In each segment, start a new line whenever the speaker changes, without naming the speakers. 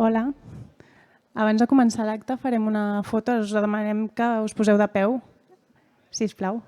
Hola. Abans de començar l'acte farem una foto. Us demanem que us poseu de peu, si us plau.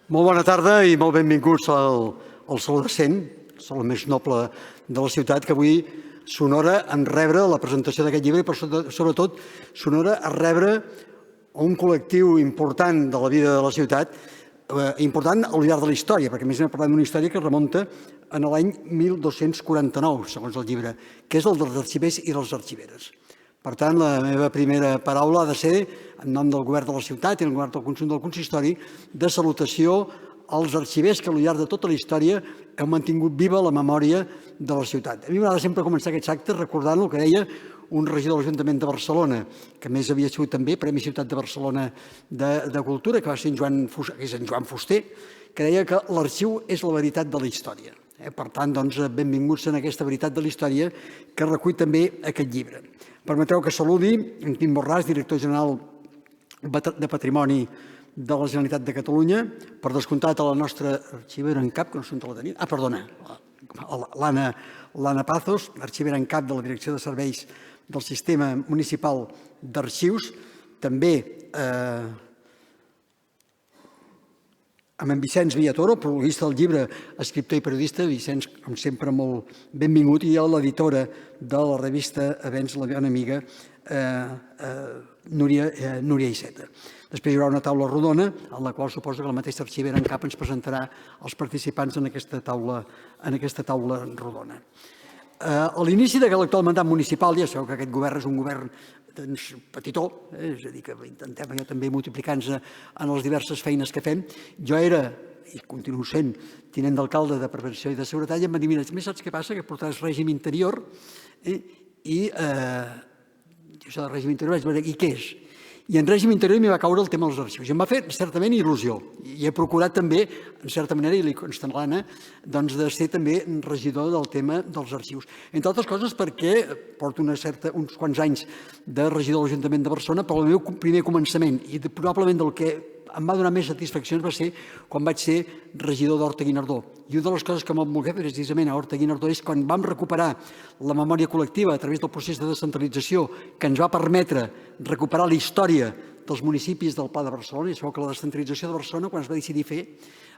Molt bona tarda i molt benvinguts al Saló de Cent, el saló més noble de la ciutat, que avui s'honora en rebre la presentació d'aquest llibre i, sobretot, s'honora a rebre un col·lectiu important de la vida de la ciutat, important al llarg de la història, perquè a més parlem d'una història que remunta en l'any 1249, segons el llibre, que és el dels arxivers i les arxiveres. Per tant, la meva primera paraula ha de ser, en nom del govern de la ciutat i en nom del conjunt del consistori, de salutació als arxivers que al llarg de tota la història heu mantingut viva la memòria de la ciutat. A mi m'agrada sempre començar aquests actes recordant el que deia un regidor de l'Ajuntament de Barcelona, que a més havia sigut també Premi Ciutat de Barcelona de Cultura, que va ser en Joan Fuster, que deia que l'arxiu és la veritat de la història. Per tant, benvinguts en aquesta veritat de la història que recull també aquest llibre. Permeteu que saludi en Quim Borràs, director general de Patrimoni de la Generalitat de Catalunya, per descomptat a la nostra arxivera en cap, que no sé on la tenia, l'Anna Pazos, arxivera en cap de la Direcció de Serveis del Sistema Municipal d'Arxius, també amb en Vicenç Villatoro, prologuista del llibre, escriptor i periodista. Vicenç, com sempre, molt benvingut, i l'editora de la revista Avenç, la meva amiga, Núria Iceta. Després hi haurà una taula rodona, en la qual suposo que la mateixa arxivera en cap ens presentarà els participants en aquesta taula rodona. A l'inici de l'actual mandat municipal, ja sabeu que aquest govern és un govern petitó, és a dir, que intentem allò també multiplicar-nos en les diverses feines que fem. Jo era, i continuo sent, tinent d'alcalde de Prevenció i de Seguretat, i em van dir, mira, saps què passa? Que portaràs règim interior, i això del règim interior vaig veure, i què és? I en règim interior m'hi va caure el tema dels arxius. I em va fer certament il·lusió. I he procurat també, en certa manera, i li consta a l'Anna, de ser també regidor del tema dels arxius. Entre altres coses perquè porto uns quants anys de regidor de l'Ajuntament de Barcelona, però el meu primer començament, i probablement del que em va donar més satisfaccions, va ser quan vaig ser regidor d'Horta-Guinardó. I una de les coses que em volia fer precisament a Horta-Guinardó és quan vam recuperar la memòria col·lectiva a través del procés de descentralització que ens va permetre recuperar la història dels municipis del Pla de Barcelona. I sabeu que la descentralització de Barcelona, quan es va decidir fer,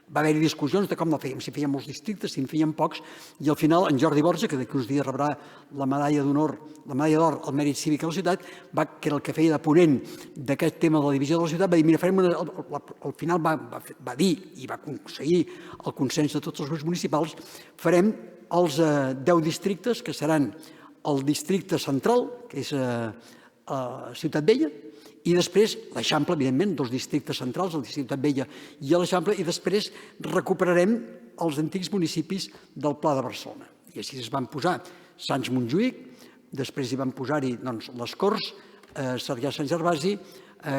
va haver-hi discussions de com la fèiem, si fèiem molts districtes, si en fèiem pocs, i al final en Jordi Borja, que d'aquí uns dies rebrà la medalla d'or al mèrit cívic a la ciutat, que era el que feia de ponent d'aquest tema de la divisió de la ciutat, va dir, mira, al final va dir i va aconseguir el consens de tots els grups municipals, farem els 10 districtes, que seran el districte central, que és Ciutat Vella, i després l'Eixample, evidentment, dos districtes centrals, el de Ciutat Vella i l'Eixample, i després recuperarem els antics municipis del Pla de Barcelona. I així es van posar Sants-Montjuïc, després hi van posar-hi les Corts, Sarrià-Sant Gervasi,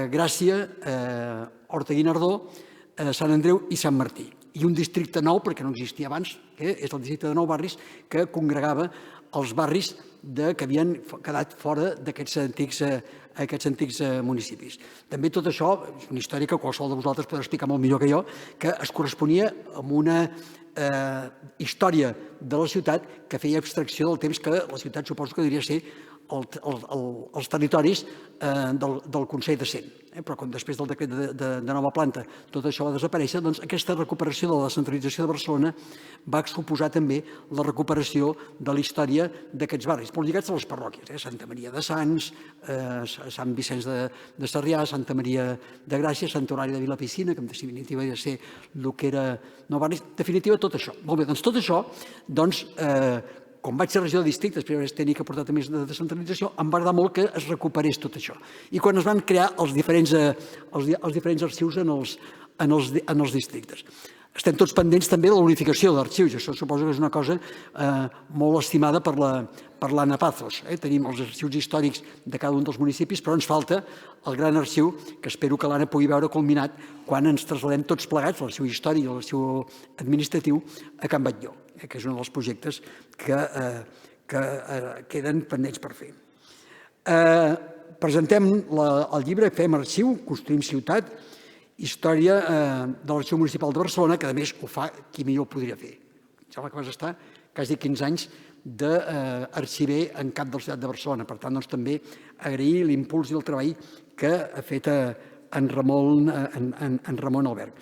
Gràcia, Horta-Guinardó, Sant Andreu i Sant Martí. i un districte nou, perquè no existia abans, que és el districte de Nou Barris, que congregava els barris que havien quedat fora d'aquests antics municipis. També tot això és una història que qualsevol de vosaltres podrà explicar molt millor que jo, que es corresponia amb una història de la ciutat que feia abstracció del temps que la ciutat suposo que devia ser els territoris del Consell de Cent. Però quan després del decret de nova planta tot això va desaparèixer, doncs aquesta recuperació de la descentralització de Barcelona va suposar també la recuperació de la història d'aquests barris, molt lligats a les parròquies, Santa Maria de Sants, Sant Vicenç de Sarrià, Santa Maria de Gràcia, Santa Eulàlia de Vilapicina, que en definitiva havia de ser el que era Nou Barris. En definitiva, tot això. Molt bé, doncs tot això, com vaig ser regidor de districte, després vaig tenir que portar també de descentralització, em va agradar molt que es recuperés tot això. I quan es van crear els diferents arxius en els districtes. Estem tots pendents també de la unificació d'arxius. Això suposo que és una cosa molt estimada per l'Anna Pazos. Tenim els arxius històrics de cada un dels municipis, però ens falta el gran arxiu, que espero que l'Anna pugui veure culminat quan ens traslladem tots plegats, l'arxiu històric i l'arxiu administratiu, a Can Batlló, que és un dels projectes que queden pendents per fer. Presentem el llibre Fem arxiu, construïm ciutat, història de l'Arxiu Municipal de Barcelona, que a més ho fa qui millor ho podria fer. Em sembla que vas estar quasi 15 anys d'arxiver en cap de la ciutat de Barcelona. Per tant, també agrair l'impuls i el treball que ha fet en Ramon Albert.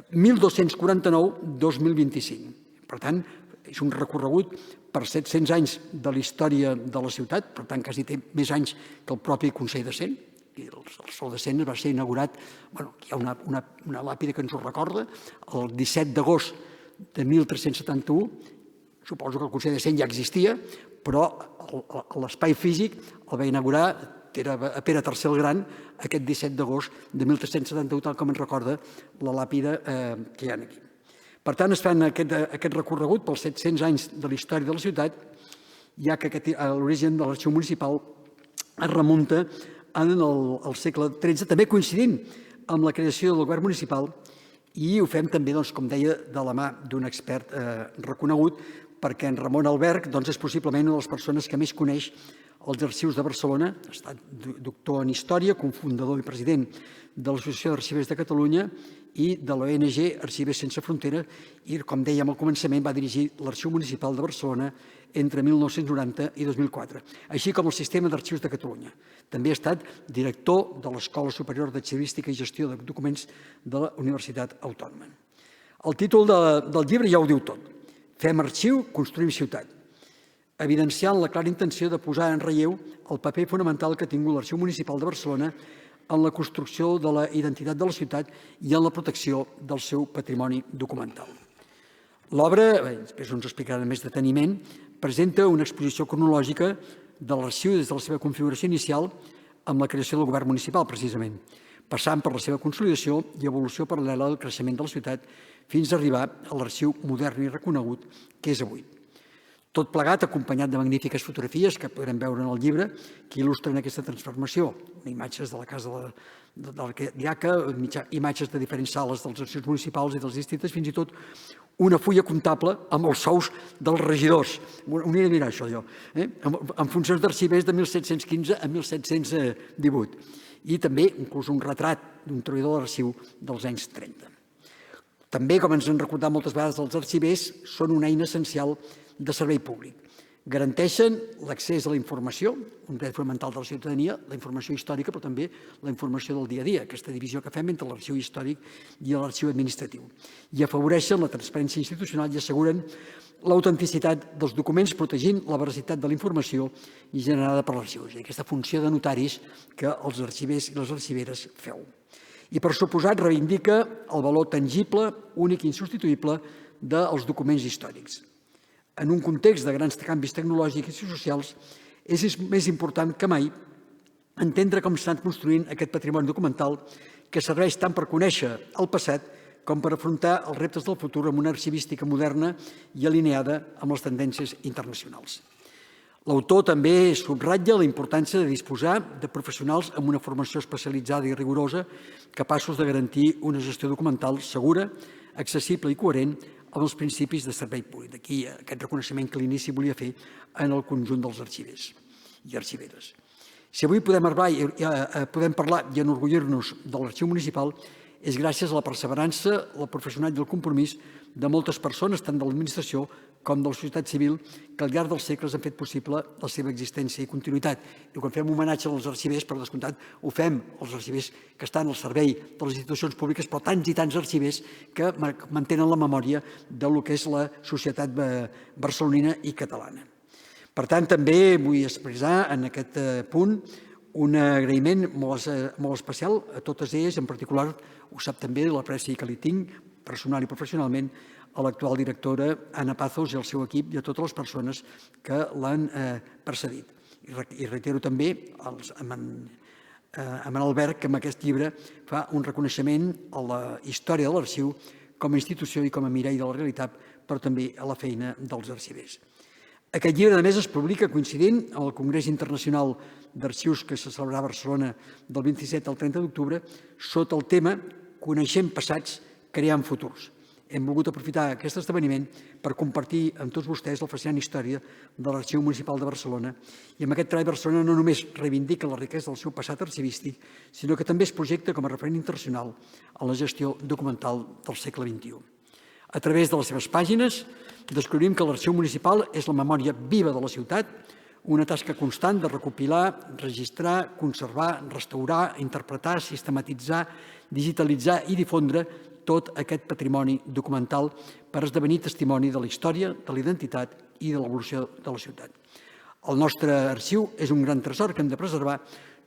1249-2025. Per tant, és un recorregut per 700 anys de la història de la ciutat, per tant, quasi té més anys que el propi Consell de Cent. El Sol de Cent va ser inaugurat, hi ha una làpida que ens ho recorda, el 17 d'agost de 1371, suposo que el Consell de Cent ja existia, però l'espai físic el va inaugurar Pere III el Gran aquest 17 d'agost de 1371, tal com ens recorda la làpida que hi ha aquí. Per tant, es fan aquest recorregut pels 700 anys de la història de la ciutat, ja que l'origen de l'arxiu municipal es remunta en el segle XIII, també coincidint amb la creació del govern municipal, i ho fem també, com deia, de la mà d'un expert reconegut, perquè en Ramon Albert és possiblement una de les persones que més coneix els arxius de Barcelona, ha estat doctor en Història, cofundador i president de l'Associació d'Arxivers de Catalunya i de l'ONG Arxivers Sense Frontera, i, com dèiem al començament, va dirigir l'Arxiu Municipal de Barcelona entre 1990 i 2004, així com el Sistema d'Arxius de Catalunya. També ha estat director de l'Escola Superior d'Arxivística i Gestió de Documents de la Universitat Autònoma. El títol del llibre ja ho diu tot. Fem arxiu, construïm ciutat, evidenciant la clara intenció de posar en relleu el paper fonamental que ha tingut l'Arxiu Municipal de Barcelona en la construcció de la identitat de la ciutat i en la protecció del seu patrimoni documental. L'obra, després ens explicarà amb més deteniment, presenta una exposició cronològica de l'arxiu des de la seva configuració inicial amb la creació del govern municipal, precisament, passant per la seva consolidació i evolució paral·lela al creixement de la ciutat fins a arribar a l'arxiu modern i reconegut que és avui. Tot plegat acompanyat de magnífiques fotografies que podrem veure en el llibre que il·lustren aquesta transformació, imatges de la casa de l'Arquediaca, imatges de diferents sales dels arxius municipals i dels districtes, fins i tot una fulla comptable amb els sous dels regidors. M'ho he de mirar, això, jo. En funcions d'arxivers de 1715 a 1718. I també, inclús, un retrat d'un treballador de l'arxiu dels anys 30. També, com ens han recordat moltes vegades els arxivers, són una eina essencial de servei públic. Garanteixen l'accés a la informació, un dret fonamental de la ciutadania, la informació històrica, però també la informació del dia a dia, aquesta divisió que fem entre l'arxiu històric i l'arxiu administratiu. I afavoreixen la transparència institucional i asseguren l'autenticitat dels documents, protegint la veracitat de la informació generada per l'arxiu. Aquesta funció de notaris que els arxivers i les arxiveres feu. I, per suposat, reivindica el valor tangible, únic i insubstituïble dels documents històrics. En un context de grans canvis tecnològics i socials, és més important que mai entendre com s'ha anat construint aquest patrimoni documental que serveix tant per conèixer el passat com per afrontar els reptes del futur amb una arxivística moderna i alineada amb les tendències internacionals. L'autor també subratlla la importància de disposar de professionals amb una formació especialitzada i rigorosa capaços de garantir una gestió documental segura, accessible i coherent amb els principis de servei públic. D'aquí aquest reconeixement que a l'inici volia fer en el conjunt dels arxivers i arxiveres. Si avui podem parlar i enorgullir-nos de l'Arxiu Municipal és gràcies a la perseverança, la professionalitat i el compromís de moltes persones, tant de l'administració com de la societat civil, que al llarg dels segles han fet possible la seva existència i continuïtat. I quan fem homenatge als arxivers, per descomptat, ho fem als arxivers que estan al servei de les institucions públiques, però tants i tants arxivers que mantenen la memòria del que és la societat barcelonina i catalana. Per tant, també vull expressar en aquest punt un agraïment molt especial a totes elles, en particular, ho sap també, l'apreci que li tinc, personal i professionalment, a l'actual directora Anna Pazos i al seu equip i a totes les persones que l'han precedit. I reitero també a en Albert que amb aquest llibre fa un reconeixement a la història de l'arxiu com a institució i com a mirall de la realitat, però també a la feina dels arxivers. Aquest llibre, a més, es publica coincidint amb el Congrés Internacional d'Arxius que se celebrarà a Barcelona del 27 al 30 d'octubre sota el tema Coneixem passats, creant futurs. Hem volgut aprofitar aquest esdeveniment per compartir amb tots vostès la fascinant història de l'Arxiu Municipal de Barcelona i amb aquest treball Barcelona no només reivindica la riquesa del seu passat arxivístic, sinó que també es projecta com a referent internacional en la gestió documental del segle XXI. A través de les seves pàgines descobrim que l'Arxiu Municipal és la memòria viva de la ciutat, una tasca constant de recopilar, registrar, conservar, restaurar, interpretar, sistematitzar, digitalitzar i difondre tot aquest patrimoni documental per esdevenir testimoni de la història, de la identitat i de l'evolució de la ciutat. El nostre arxiu és un gran tresor que hem de preservar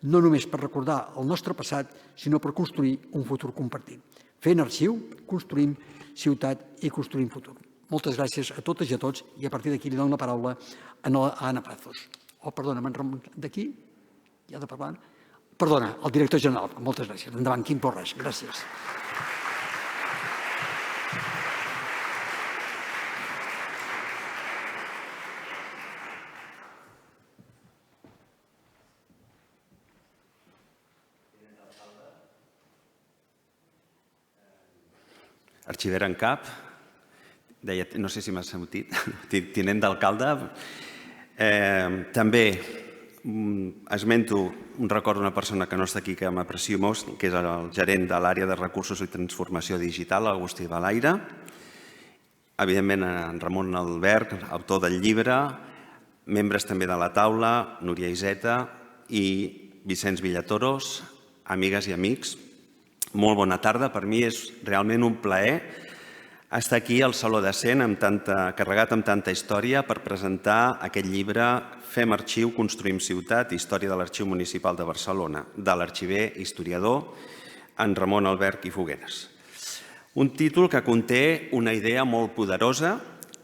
no només per recordar el nostre passat, sinó per construir un futur compartit. Fent arxiu, construïm ciutat i construïm futur. Moltes gràcies a totes i a tots i a partir d'aquí li dono la paraula a Anna Pazos. Perdona, d'aquí? Ja ha de parlar? Perdona, el director general. Moltes gràcies. Endavant, Quim Porres. Gràcies.
Arxiver en cap, deia, no sé si m'ha sentit, tinent d'alcalde. També esmento un record d'una persona que no està aquí, que m'aprecio molt, que és el gerent de l'àrea de recursos i transformació digital, Agustí Balaire. Evidentment, en Ramon Albert, autor del llibre, membres també de la taula, Núria Iseta i Vicenç Villatoros, amigues i amics. Molt bona tarda. Per mi és realment un plaer estar aquí al Saló de Cent carregat amb tanta història per presentar aquest llibre Fem arxiu, construïm ciutat, història de l'Arxiu Municipal de Barcelona, de l'arxiver historiador en Ramon Albert i Fogueres. Un títol que conté una idea molt poderosa,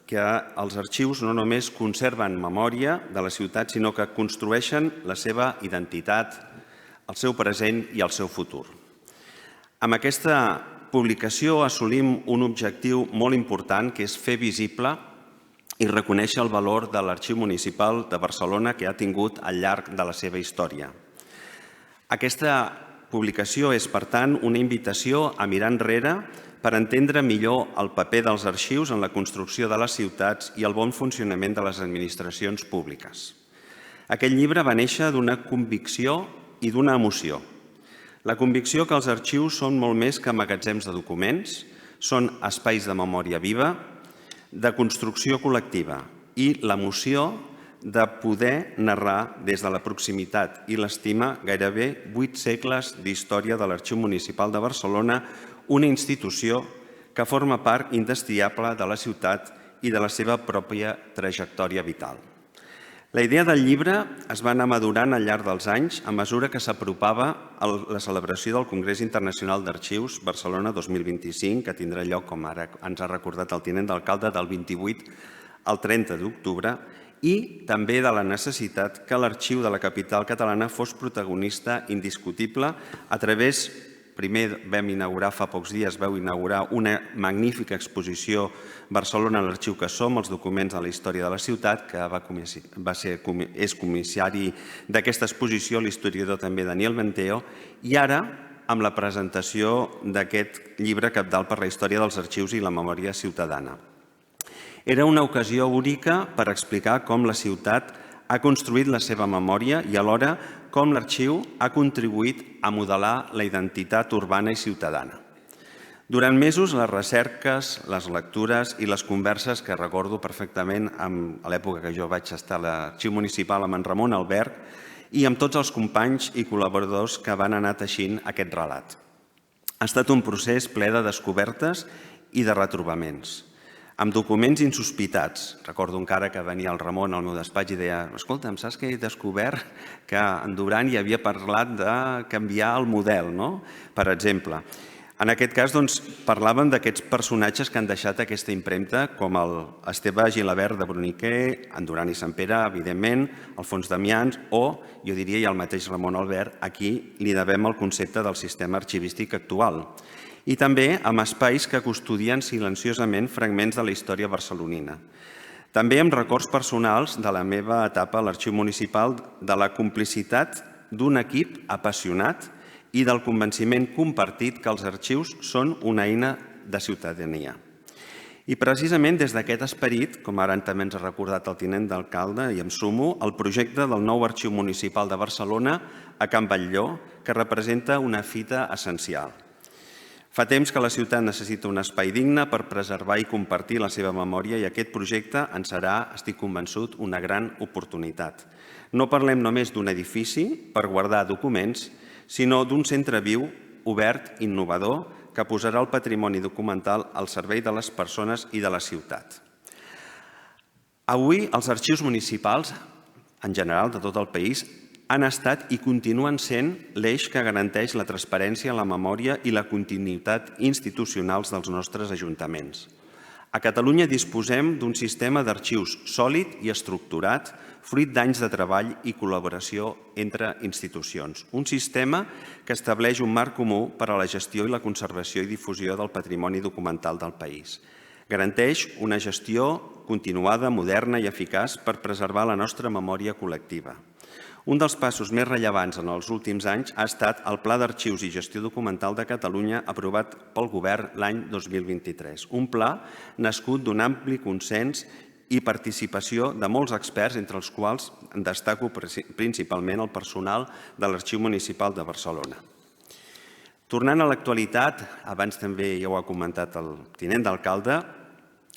que els arxius no només conserven memòria de la ciutat, sinó que construeixen la seva identitat, el seu present i el seu futur. Amb aquesta publicació assolim un objectiu molt important, que és fer visible i reconèixer el valor de l'Arxiu Municipal de Barcelona que ha tingut al llarg de la seva història. Aquesta publicació és, per tant, una invitació a mirar enrere per entendre millor el paper dels arxius en la construcció de les ciutats i el bon funcionament de les administracions públiques. Aquest llibre va néixer d'una convicció i d'una emoció. La convicció que els arxius són molt més que magatzems de documents, són espais de memòria viva, de construcció col·lectiva i l'emoció de poder narrar des de la proximitat i l'estima gairebé 8 segles d'història de l'Arxiu Municipal de Barcelona, una institució que forma part indestriable de la ciutat i de la seva pròpia trajectòria vital. La idea del llibre es va anar madurant al llarg dels anys a mesura que s'apropava la celebració del Congrés Internacional d'Arxius Barcelona 2025, que tindrà lloc, com ara ens ha recordat el tinent d'alcalde, del 28 al 30 d'octubre, i també de la necessitat que l'arxiu de la capital catalana fos protagonista indiscutible a través. Primer vam inaugurar, fa pocs dies, vau inaugurar una magnífica exposició Barcelona, l'arxiu que som, els documents de la història de la ciutat, que és comissari d'aquesta exposició, l'historiador també Daniel Benteo, i ara amb la presentació d'aquest llibre cabdal per la història dels arxius i la memòria ciutadana. Era una ocasió única per explicar com la ciutat ha construït la seva memòria i alhora com l'arxiu ha contribuït a modelar la identitat urbana i ciutadana. Durant mesos, les recerques, les lectures i les converses que recordo perfectament a l'època que jo vaig estar a l'Arxiu Municipal amb en Ramon Albert i amb tots els companys i col·laboradors que van anar teixint aquest relat. Ha estat un procés ple de descobertes i de retrobaments, amb documents insospitats. Recordo encara que venia el Ramon al meu despatx i deia: escolta'm, saps que he descobert que en Duran hi havia parlat de canviar el model, no? Per exemple. En aquest cas, parlàvem d'aquests personatges que han deixat aquesta impremta, com l'Esteve Gilabert de Bruniquer, en Duran i Sant Pere, evidentment, Alfons Damians o, jo diria, i el mateix Ramon Albert, a qui li devem el concepte del sistema arxivístic actual. I també amb espais que custodien silenciosament fragments de la història barcelonina. També amb records personals de la meva etapa a l'Arxiu Municipal, de la complicitat d'un equip apassionat i del convenciment compartit que els arxius són una eina de ciutadania. I precisament des d'aquest esperit, com ara també ens ha recordat el tinent d'alcalde, i em sumo, el projecte del nou Arxiu Municipal de Barcelona a Can Batlló, que representa una fita essencial. Fa temps que la ciutat necessita un espai digne per preservar i compartir la seva memòria i aquest projecte en serà, estic convençut, una gran oportunitat. No parlem només d'un edifici per guardar documents, sinó d'un centre viu, obert, innovador, que posarà el patrimoni documental al servei de les persones i de la ciutat. Avui, els arxius municipals, en general de tot el país, han estat i continuen sent l'eix que garanteix la transparència, la memòria i la continuïtat institucionals dels nostres ajuntaments. A Catalunya disposem d'un sistema d'arxius sòlid i estructurat, fruit d'anys de treball i col·laboració entre institucions. Un sistema que estableix un marc comú per a la gestió i la conservació i difusió del patrimoni documental del país. Garanteix una gestió continuada, moderna i eficaç per preservar la nostra memòria col·lectiva. Un dels passos més rellevants en els últims anys ha estat el Pla d'Arxius i Gestió Documental de Catalunya aprovat pel Govern l'any 2023. Un pla nascut d'un ampli consens i participació de molts experts, entre els quals destaco principalment el personal de l'Arxiu Municipal de Barcelona. Tornant a l'actualitat, abans també ja ho ha comentat el tinent d'alcalde,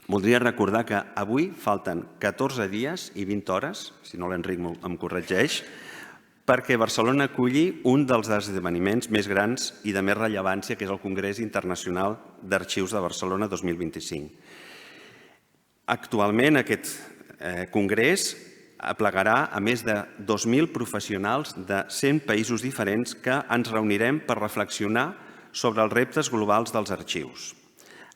voldria recordar que avui falten 14 dies i 20 hores, si no l'Enric em corregeix, perquè Barcelona aculli un dels esdeveniments més grans i de més rellevància, que és el Congrés Internacional d'Arxius de Barcelona 2025. Actualment aquest congrés aplegarà a més de 2.000 professionals de 100 països diferents que ens reunirem per reflexionar sobre els reptes globals dels arxius.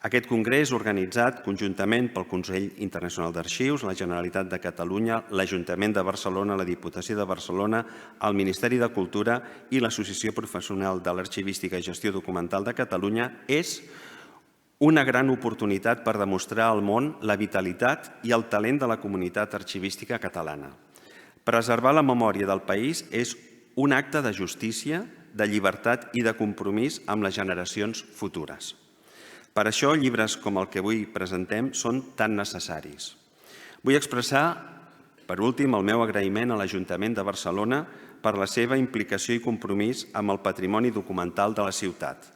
Aquest congrés, organitzat conjuntament pel Consell Internacional d'Arxius, la Generalitat de Catalunya, l'Ajuntament de Barcelona, la Diputació de Barcelona, el Ministeri de Cultura i l'Associació Professional de l'Arxivística i Gestió Documental de Catalunya, és una gran oportunitat per demostrar al món la vitalitat i el talent de la comunitat arxivística catalana. Preservar la memòria del país és un acte de justícia, de llibertat i de compromís amb les generacions futures. Per això, llibres com el que avui presentem són tan necessaris. Vull expressar, per últim, el meu agraïment a l'Ajuntament de Barcelona per la seva implicació i compromís amb el patrimoni documental de la ciutat.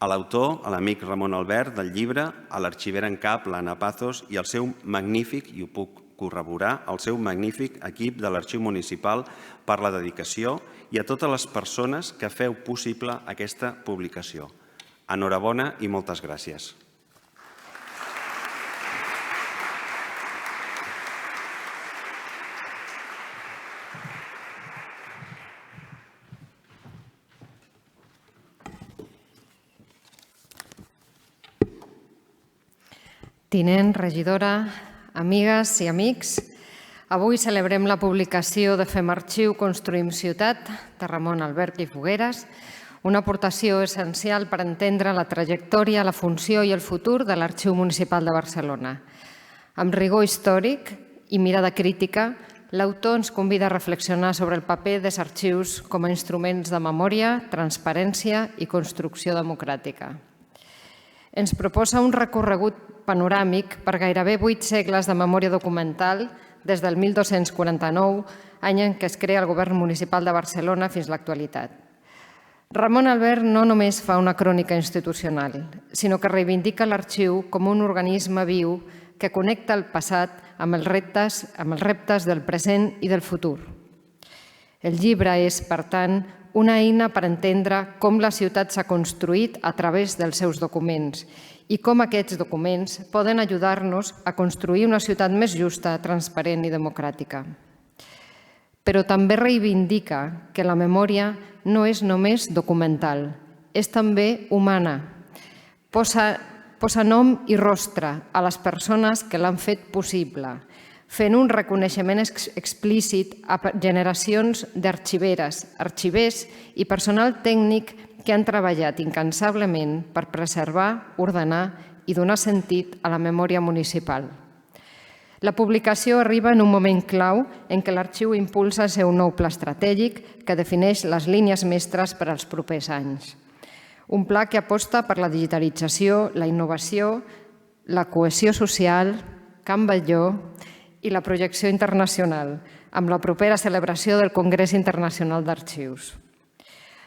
A l'autor, a l'amic Ramon Albert, del llibre, a l'arxivera en cap, l'Anna Pazos, i al seu magnífic, i ho puc corroborar, el seu magnífic equip de l'Arxiu Municipal per la dedicació i a totes les persones que feu possible aquesta publicació. Enhorabona i moltes gràcies.
Tinent, regidora, amigues i amics, avui celebrem la publicació de Fem Arxiu, Construïm Ciutat, de Ramon Albert i Fogueres, una aportació essencial per entendre la trajectòria, la funció i el futur de l'Arxiu Municipal de Barcelona. Amb rigor històric i mirada crítica, l'autor ens convida a reflexionar sobre el paper dels arxius com a instruments de memòria, transparència i construcció democràtica. Ens proposa un recorregut panoràmic per gairebé 8 segles de memòria documental des del 1249, any en què es crea el govern municipal de Barcelona fins a l'actualitat. Ramon Albert no només fa una crònica institucional, sinó que reivindica l'arxiu com un organisme viu que connecta el passat amb els reptes del present i del futur. El llibre és, per tant, una eina per entendre com la ciutat s'ha construït a través dels seus documents i com aquests documents poden ajudar-nos a construir una ciutat més justa, transparent i democràtica. Però també reivindica que la memòria no és només documental, és també humana. Posa nom i rostre a les persones que l'han fet possible, fent un reconeixement explícit a generacions d'arxiveres, arxivers i personal tècnic que han treballat incansablement per preservar, ordenar i donar sentit a la memòria municipal. La publicació arriba en un moment clau en què l'arxiu impulsa el seu nou pla estratègic que defineix les línies mestres per als propers anys. Un pla que aposta per la digitalització, la innovació, la cohesió social, Can Batlló i la projecció internacional, amb la propera celebració del Congrés Internacional d'Arxius.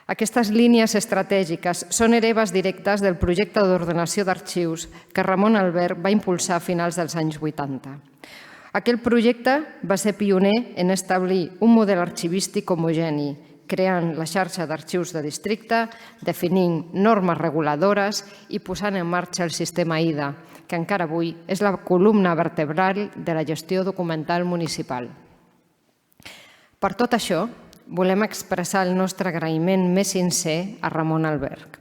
Aquestes línies estratègiques són hereves directes del projecte d'ordenació d'arxius que Ramon Albert va impulsar a finals dels anys 80. Aquell projecte va ser pioner en establir un model arxivístic homogeni, creant la xarxa d'arxius de districte, definint normes reguladores i posant en marxa el sistema IDA, que encara avui és la columna vertebral de la gestió documental municipal. Per tot això, volem expressar el nostre agraïment més sincer a Ramon Albert.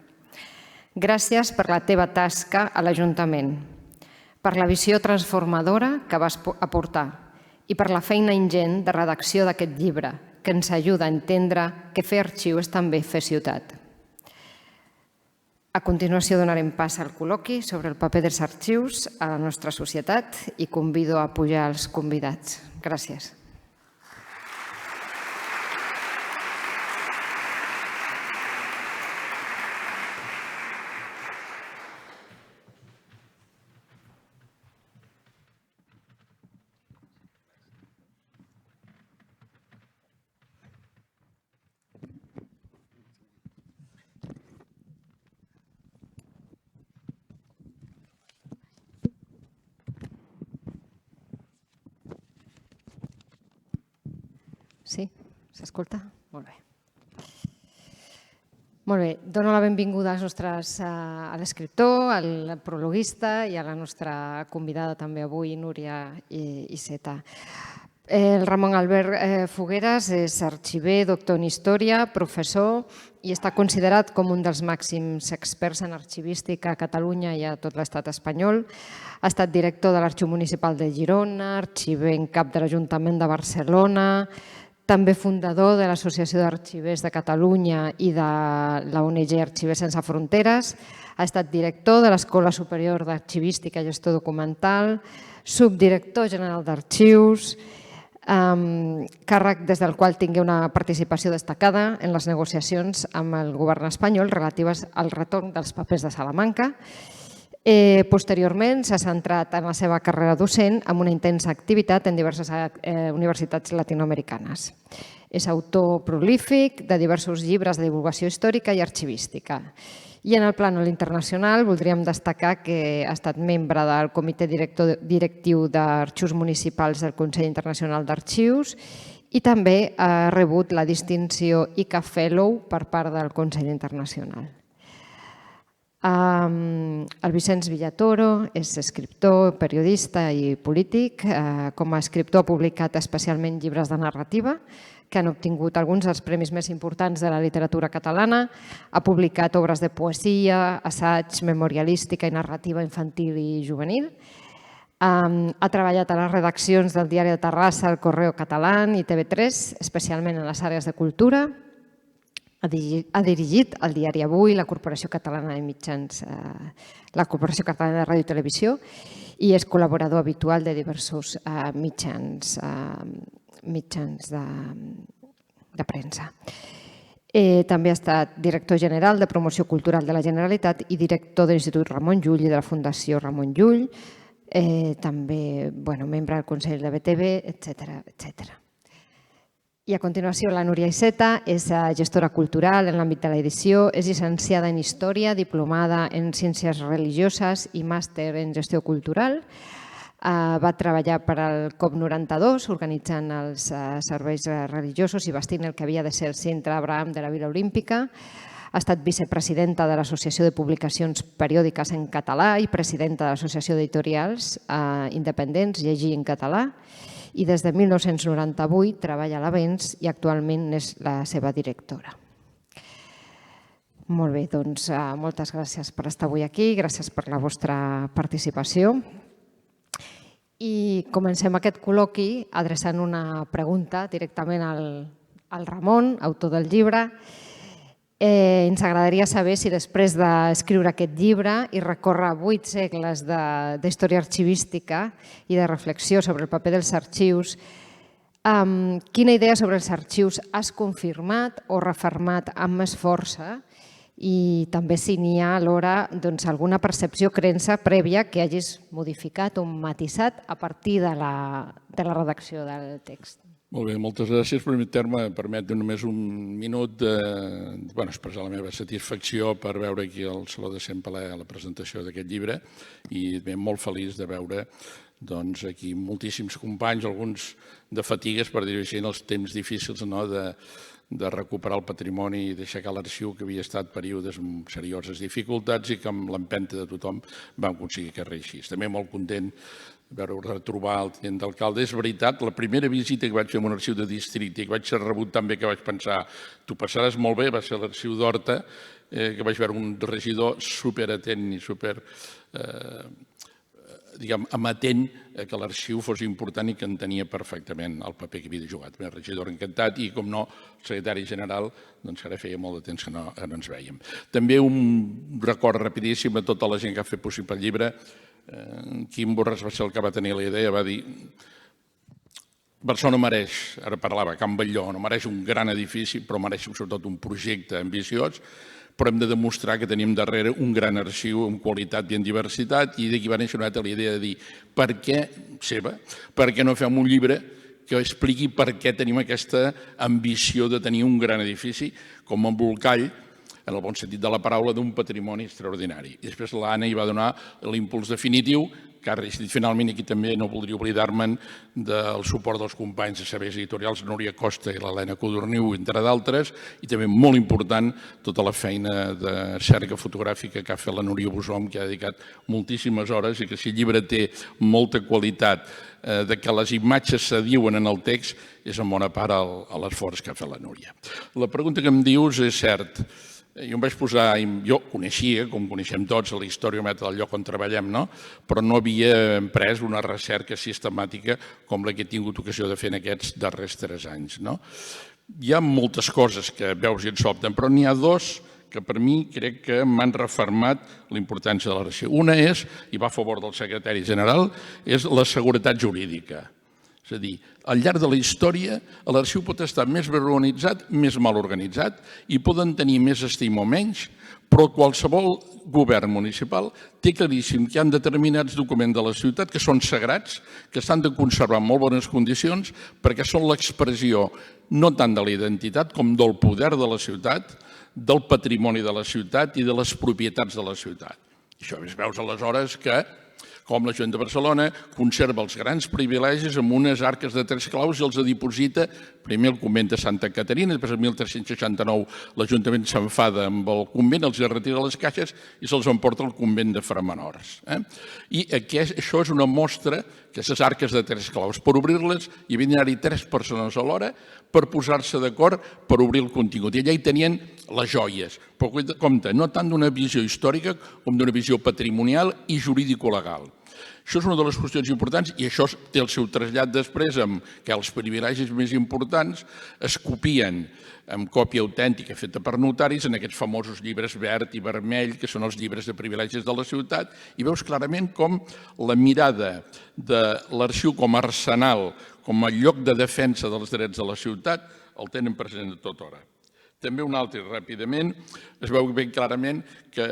Gràcies per la teva tasca a l'Ajuntament, per la visió transformadora que vas aportar i per la feina ingent de redacció d'aquest llibre, que ens ajuda a entendre que fer arxiu és també fer ciutat. A continuació donarem pas al col·loqui sobre el paper dels arxius a la nostra societat i convido a pujar els convidats. Gràcies. Sí? S'escolta? Molt bé. Molt bé, dono la benvinguda a l'escriptor, al prologuista i a la nostra convidada també avui, Núria Iceta. El Ramon Albert Fogueras és arxiver, doctor en història, professor i està considerat com un dels màxims experts en arxivística a Catalunya i a tot l'estat espanyol. Ha estat director de l'Arxiu Municipal de Girona, arxiver en cap de l'Ajuntament de Barcelona, també fundador de l'Associació d'Arxivers de Catalunya i de la ONG Arxivers Sense Fronteres. Ha estat director de l'Escola Superior d'Arxivística i Gestió Documental, subdirector general d'Arxius, càrrec des del qual tingué una participació destacada en les negociacions amb el govern espanyol relatives al retorn dels papers de Salamanca. Posteriorment s'ha centrat en la seva carrera docent amb una intensa activitat en diverses universitats latinoamericanes. És autor prolífic de diversos llibres de divulgació històrica i arxivística. I en el plànol internacional voldríem destacar que ha estat membre del Comitè Directiu d'Arxius Municipals del Consell Internacional d'Arxius i també ha rebut la distinció ICA Fellow per part del Consell Internacional. El Vicenç Villatoro és escriptor, periodista i polític. Com a escriptor ha publicat especialment llibres de narrativa que han obtingut alguns dels premis més importants de la literatura catalana. Ha publicat obres de poesia, assaig, memorialística i narrativa infantil i juvenil. Ha treballat a les redaccions del Diari de Terrassa, el Correo Català i TV3, especialment en les àrees de cultura. Ha dirigit el diari Avui, la Corporació Catalana de Mitjans, la Corporació Catalana de Ràdio i Televisió i és col·laborador habitual de diversos mitjans mitjans de premsa. També ha estat director general de Promoció Cultural de la Generalitat i director de l'Institut Ramon Llull i de la Fundació Ramon Llull, també membre del Consell de BTV, etc. I a continuació la Núria Iceta és gestora cultural en l'àmbit de l'edició, és llicenciada en Història, diplomada en Ciències Religioses i màster en Gestió Cultural. Va treballar per al COP92, organitzant els serveis religiosos i bastint el que havia de ser el Centre Abraham de la Vila Olímpica. Ha estat vicepresidenta de l'Associació de Publicacions Periòdiques en Català i presidenta de l'Associació d'Editorials Independents Llegir en Català. I des de 1998 treballa a l'Avenç i actualment és la seva directora. Molt bé, doncs moltes gràcies per estar avui aquí, gràcies per la vostra participació. I comencem aquest col·loqui adreçant una pregunta directament al Ramon, autor del llibre. Ens agradaria saber si després d'escriure aquest llibre i recórrer 8 segles d'història arxivística i de reflexió sobre el paper dels arxius, quina idea sobre els arxius has confirmat o refermat amb més força i també si n'hi ha alhora alguna percepció o creença prèvia que hagis modificat o matisat a partir de la redacció del text.
Molt bé, moltes gràcies. Per permet només un minut expressar la meva satisfacció per veure aquí al Saló de Sant Pelé la presentació d'aquest llibre i ben molt feliç de veure aquí moltíssims companys, alguns de fatigues, per dir-ho així, en els temps difícils de recuperar el patrimoni i d'aixecar l'arxiu que havia estat períodes amb serioses dificultats i que amb l'empenta de tothom vam aconseguir que reeixís. També molt content de retrobar el tinent d'alcalde. És veritat, la primera visita que vaig fer a un arxiu de districte i que vaig ser rebut tan bé que vaig pensar t'ho passaràs molt bé, va ser l'arxiu d'Horta, que vaig veure un regidor superatent i super amatent que l'arxiu fos important i que entenia perfectament el paper que havia jugat. Un regidor encantat i, com no, el secretari general, doncs ara feia molt de temps que no ens vèiem. També un record rapidíssim a tota la gent que ha fet possible el llibre. Quim Borràs va ser el que va tenir la idea, va dir Barcelona mereix, ara parlava, Can Batlló, no mereix un gran edifici, però mereix sobretot un projecte ambiciós, però hem de demostrar que tenim darrere un gran arxiu amb qualitat i en diversitat i d'aquí va néixer una altra idea de dir per què no fem un llibre que expliqui per què tenim aquesta ambició de tenir un gran edifici com embolcall, en el bon sentit de la paraula, d'un patrimoni extraordinari. I després l'Anna hi va donar l'impuls definitiu, que ha resistit finalment, i aquí també no voldria oblidar-me'n del suport dels companys de serveis editorials, Núria Costa i l'Helena Codorniu, entre d'altres, i també molt important tota la feina de cerca fotogràfica que ha fet la Núria Bosom, que ha dedicat moltíssimes hores i que si el llibre té molta qualitat de que les imatges s'adiuen en el text, és en bona part l'esforç que ha fet la Núria. La pregunta que em dius és cert. Jo em vaig posar, jo coneixia, com coneixem tots, la historiomètrica del lloc on treballem, però no havia emprès una recerca sistemàtica com la que he tingut ocasió de fer en aquests darrers 3 anys. Hi ha moltes coses que veus i et sobten, però n'hi ha 2 que per mi crec que m'han refermat la importància de l'arxiu. Una és, i va a favor del secretari general, és la seguretat jurídica. És a dir, al llarg de la història, l'arxiu pot estar més ben organitzat, més mal organitzat, i poden tenir més estima o menys, però qualsevol govern municipal té claríssim que hi ha determinats documents de la ciutat que són sagrats, que s'han de conservar en molt bones condicions, perquè són l'expressió no tant de la identitat com del poder de la ciutat, del patrimoni de la ciutat i de les propietats de la ciutat. I això veus aleshores que com l'Ajuntament de Barcelona conserva els grans privilegis amb unes arques de 3 claus i els diposita primer al convent de Santa Caterina, després el 1369 l'Ajuntament s'enfada amb el convent, els retira les caixes i se'ls emporta al convent de Framenors. I això és una mostra, aquestes arques de 3 claus, per obrir-les hi havia d'anar-hi 3 persones alhora per posar-se d'acord per obrir el contingut. I allà hi tenien les joies, però compte, no tant d'una visió històrica com d'una visió patrimonial i jurídico-legal. Això és una de les qüestions importants i això té el seu trasllat després en què els privilegis més importants es copien amb còpia autèntica feta per notaris en aquests famosos llibres verd i vermell, que són els llibres de privilegis de la ciutat, i veus clarament com la mirada de l'arxiu com a arsenal, com a lloc de defensa dels drets de la ciutat, el tenen present a tota hora. També un altre, ràpidament, es veu ben clarament que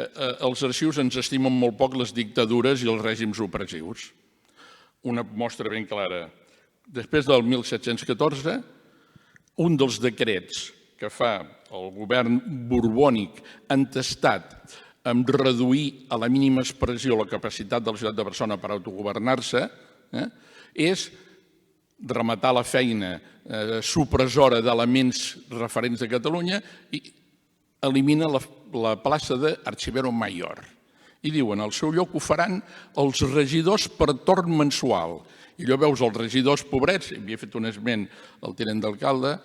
els arxius ens estimen molt poc les dictadures i els règims opressius. Una mostra ben clara. Després del 1714, un dels decrets que fa el govern borbònic entestat en reduir a la mínima expressió la capacitat de la ciutat de Barcelona per autogovernar-se és rematar la feina supressora d'elements referents a Catalunya i elimina la plaça d'arxivero mayor. I diuen, al seu lloc ho faran els regidors per torn mensual. I allò veus els regidors pobrets, havia fet un esment al tinent d'alcalde,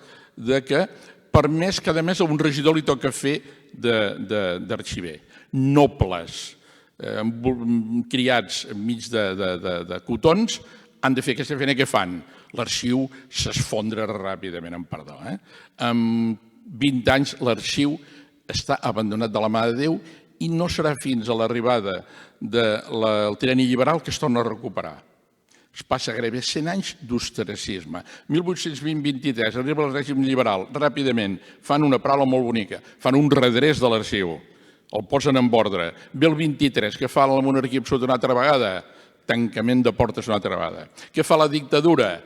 que per mes, cada mes a un regidor li toca fer d'arxiver. Nobles, criats enmig de cotons, han de fer aquesta feina que fan. L'arxiu s'esfondra ràpidament, amb perdó. En 20 anys l'arxiu està abandonat de la mà de Déu i no serà fins a l'arribada del trienni liberal que es torna a recuperar. Es passa gairebé 100 anys d'ostracisme. 1820-23, arriba el règim liberal, ràpidament, fan una paraula molt bonica, fan un redrés de l'arxiu, el posen en ordre. Ve el 23, que fa la monarquia absoluta una altra vegada? Tancament de portes una altra vegada. Què fa la dictadura?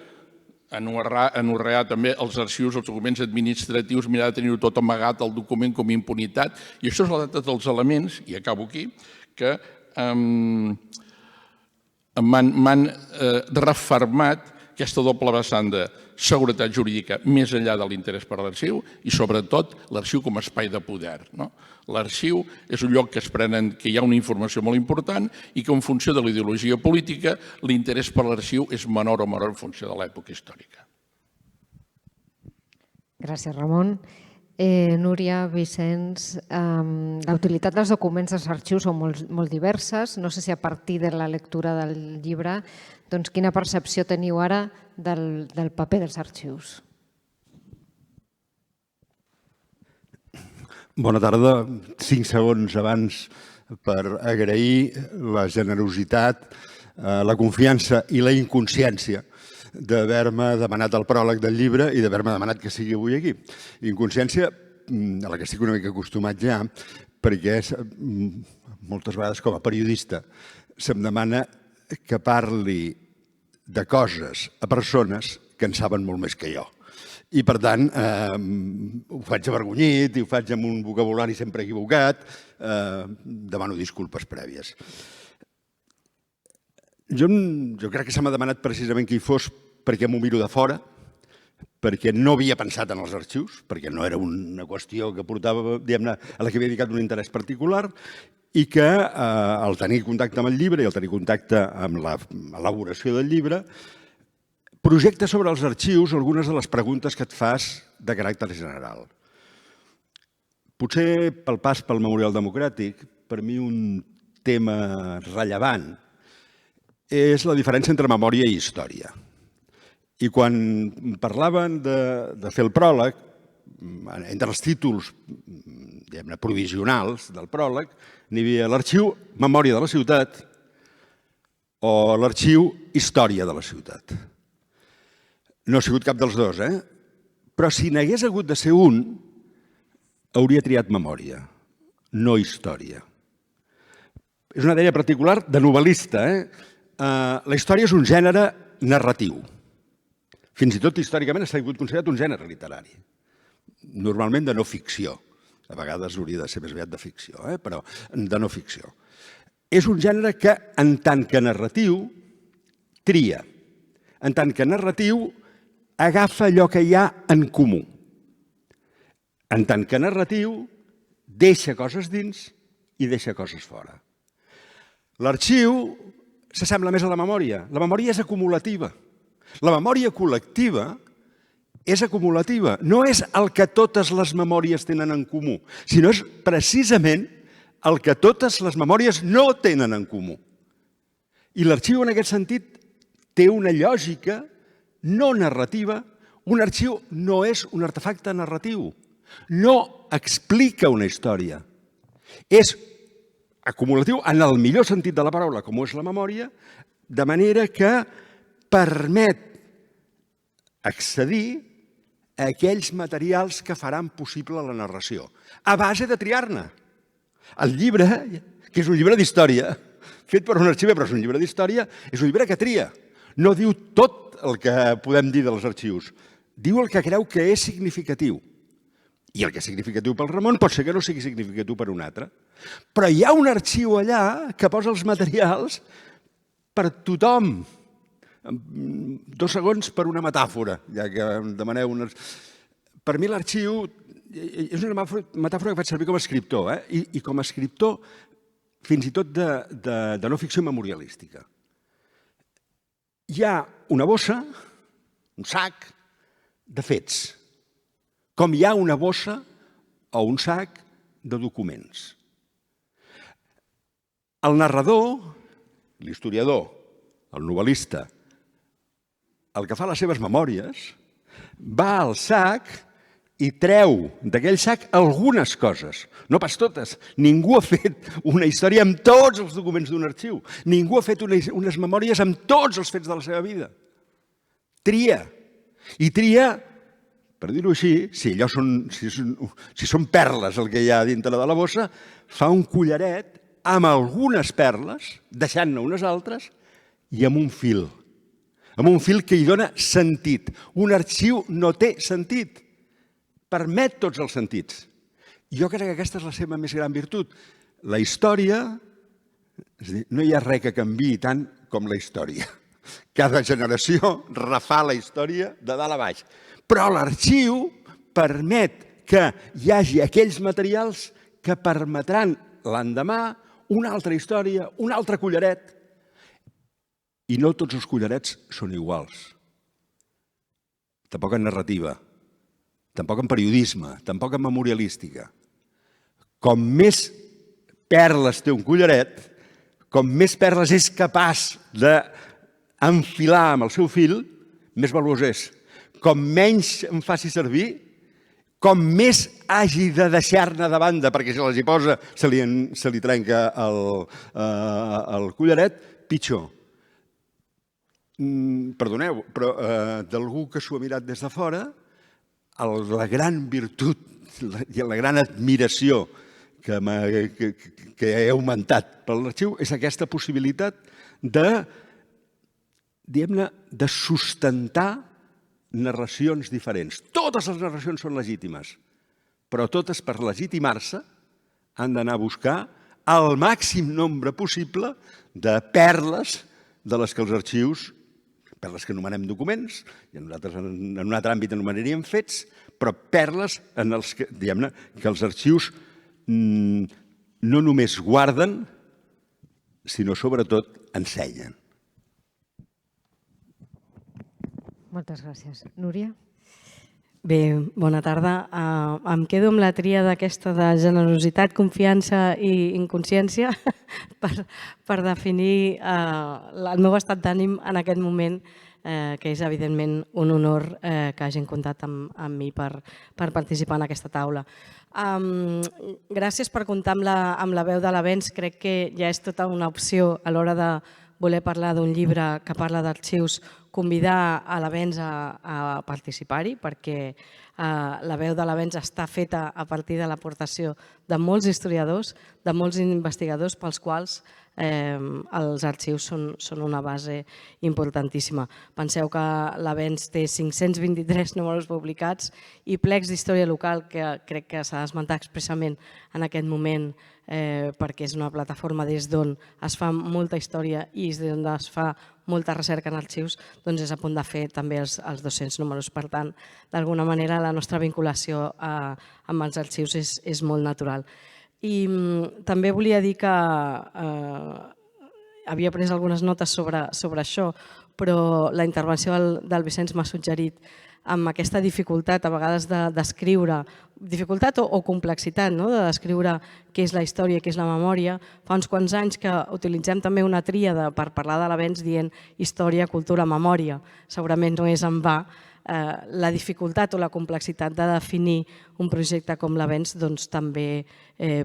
Anorrear també els arxius, els documents administratius, mirar de tenir-ho tot amagat, el document com a impunitat. I això és la data dels elements, i acabo aquí, que m'han refermat aquesta doble vessant de seguretat jurídica més enllà de l'interès per l'arxiu i, sobretot, l'arxiu com a espai de poder. L'arxiu és un lloc que es prenen que hi ha una informació molt important i que, en funció de la ideologia política, l'interès per l'arxiu és menor o menor en funció de l'època històrica.
Gràcies, Ramon. Núria, Vicenç, la utilitat dels documents dels arxius són molt diverses. No sé si a partir de la lectura del llibre, quina percepció teniu ara del paper dels arxius?
Bona tarda. 5 segons abans per agrair la generositat, la confiança i la inconsciència d'haver-me demanat el pròleg del llibre i d'haver-me demanat que sigui avui aquí. Inconsciència a la que estic una mica acostumat ja, perquè moltes vegades com a periodista se'm demana que parli de coses a persones que en saben molt més que jo. I, per tant, ho faig avergonyit i ho faig amb un vocabulari sempre equivocat. Demano disculpes prèvies. Jo crec que se m'ha demanat precisament que hi fos perquè m'ho miro de fora, perquè no havia pensat en els arxius, perquè no era una qüestió que portava, diguem-ne, a la que havia dedicat un interès particular, i que al tenir contacte amb el llibre i al tenir contacte amb l'elaboració del llibre, projecta sobre els arxius algunes de les preguntes que et fas de caràcter general. Potser pel pas pel Memorial Democràtic, per mi un tema rellevant és la diferència entre memòria i història. I quan parlaven de fer el pròleg, entre els títols provisionals del pròleg, n'hi havia l'arxiu Memòria de la ciutat o l'arxiu Història de la ciutat. No ha sigut cap dels dos, però si n'hagués hagut de ser un, hauria triat memòria, no història. És una idea particular de novel·lista. La història és un gènere narratiu. Fins i tot històricament ha sigut considerat un gènere literari. Normalment de no ficció. A vegades hauria de ser més aviat de ficció, però de no ficció. És un gènere que, en tant que narratiu, tria. En tant que narratiu, agafa allò que hi ha en comú. En tant que narratiu, deixa coses dins i deixa coses fora. L'arxiu s'assembla més a la memòria. La memòria és acumulativa. La memòria col·lectiva és acumulativa. No és el que totes les memòries tenen en comú, sinó és precisament el que totes les memòries no tenen en comú. I l'arxiu, en aquest sentit, té una lògica no narrativa. Un arxiu no és un artefacte narratiu. No explica una història. És acumulatiu en el millor sentit de la paraula, com és la memòria, de manera que permet accedir a aquells materials que faran possible la narració, a base de triar-ne. El llibre, que és un llibre d'història, fet per un arxiver, però és un llibre d'història, és un llibre que tria. No diu tot el que podem dir dels arxius, diu el que creu que és significatiu. I el que és significatiu pel Ramon pot ser que no sigui significatiu per un altre. Però hi ha un arxiu allà que posa els materials per tothom. 2 segons per una metàfora, ja que em demaneu unes... Per mi l'arxiu és una metàfora que faig servir com a escriptor, i com a escriptor fins i tot de no ficció memorialística. Hi ha una bossa, un sac de fets, com hi ha una bossa o un sac de documents. El narrador, l'historiador, el novel·lista, el que fa les seves memòries, va al sac i treu d'aquell sac algunes coses, no pas totes. Ningú ha fet una història amb tots els documents d'un arxiu. Ningú ha fet unes memòries amb tots els fets de la seva vida. Tria. I tria, per dir-ho així, si són perles el que hi ha dintre de la bossa, fa un collaret amb algunes perles, deixant-ne unes altres, i amb un fil. Amb un fil que hi dona sentit. Un arxiu no té sentit. Permet tots els sentits. Jo crec que aquesta és la seva més gran virtut. La història, és a dir, no hi ha res que canviï tant com la història. Cada generació refà la història de dalt a baix. Però l'arxiu permet que hi hagi aquells materials que permetran l'endemà una altra història, un altre collaret. I no tots els collarets són iguals. Tampoc en narrativa, tampoc en periodisme, tampoc en memorialística. Com més perles té un collaret, com més perles és capaç d'enfilar amb el seu fil, més valuós és. Com menys en faci servir, com més hagi de deixar-ne de banda perquè si les hi posa se li trenca el collaret, pitjor. Perdoneu, però d'algú que s'ho ha mirat des de fora, la gran virtut i la gran admiració que he augmentat per l'arxiu és aquesta possibilitat de sustentar narracions diferents. Totes les narracions són legítimes, però totes, per legitimar-se, han d'anar a buscar el màxim nombre possible de perles de les que els arxius, perles que anomenem documents, i nosaltres en un altre àmbit anomenaríem fets, però perles en els que, diguem-ne, que els arxius no només guarden, sinó sobretot ensenyen.
Moltes gràcies. Núria?
Bé, bona tarda. Em quedo amb la tria d'aquesta de generositat, confiança i inconsciència per definir el meu estat d'ànim en aquest moment, que és evidentment un honor que hagin comptat amb mi per participar en aquesta taula. Gràcies per comptar amb la veu de l'Avenç. Crec que ja és tota una opció a l'hora de voler parlar d'un llibre que parla d'arxius, convidar a l'Avenç a participar-hi, perquè la veu de l'Avenç està feta a partir de l'aportació de molts historiadors, de molts investigadors pels quals els arxius són una base importantíssima. Penseu que l'Avenç té 523 números publicats i plecs d'història local, que crec que s'ha d'esmentar expressament en aquest moment perquè és una plataforma des d'on es fa molta història i des d'on es fa molta recerca en arxius, doncs és a punt de fer també els 200 números. Per tant, d'alguna manera, la nostra vinculació amb els arxius és molt natural. I també volia dir que havia pres algunes notes sobre això, però la intervenció del Vicenç m'ha suggerit amb aquesta dificultat a vegades d'escriure, dificultat o complexitat, de descriure què és la història, què és la memòria. Fa uns quants anys que utilitzem també una tríada per parlar de l'avenç dient història, cultura, memòria. Segurament no és en va. La dificultat o la complexitat de definir un projecte com l'avenç doncs també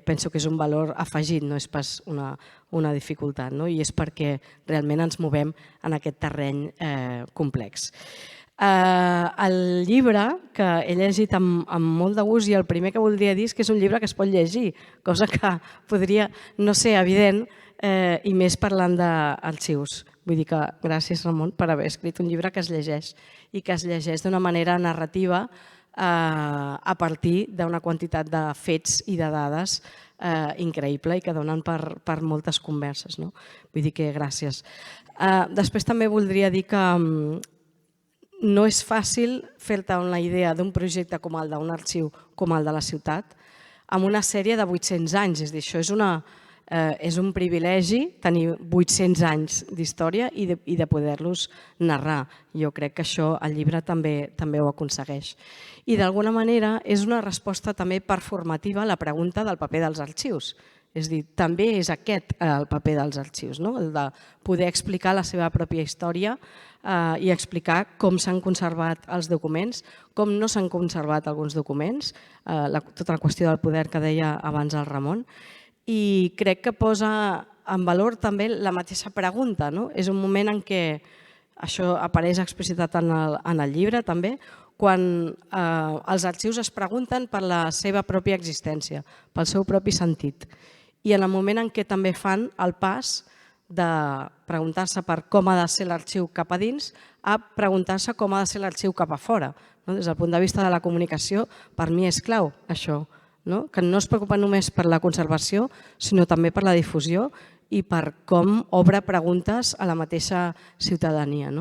penso que és un valor afegit, no és pas una dificultat, i és perquè realment ens movem en aquest terreny complex. El llibre, que he llegit amb molt de gust, i el primer que voldria dir és que és un llibre que es pot llegir, cosa que podria no ser evident, i més parlant d'arxius. Vull dir que gràcies, Ramon, per haver escrit un llibre que es llegeix i que es llegeix d'una manera narrativa a partir d'una quantitat de fets i de dades increïble i que donen per moltes converses. Vull dir que gràcies. Després també voldria dir que no és fàcil fer-te una idea d'un projecte com el d'un arxiu com el de la ciutat amb una sèrie de 800 anys. És a dir, això és un privilegi tenir 800 anys d'història i de poder-los narrar. Jo crec que això el llibre també ho aconsegueix. I d'alguna manera és una resposta també performativa a la pregunta del paper dels arxius. És a dir, també és aquest el paper dels arxius, el de poder explicar la seva pròpia història i explicar com s'han conservat els documents, com no s'han conservat alguns documents, tota la qüestió del poder que deia abans el Ramon, i crec que posa en valor també la mateixa pregunta. És un moment en què això apareix explicitat en el llibre també, quan els arxius es pregunten per la seva pròpia existència, pel seu propi sentit. I en el moment en què també fan el pas de preguntar-se per com ha de ser l'arxiu cap a dins a preguntar-se com ha de ser l'arxiu cap a fora. Des del punt de vista de la comunicació, per mi és clau això, que no es preocupa només per la conservació, sinó també per la difusió i per com obre preguntes a la mateixa ciutadania.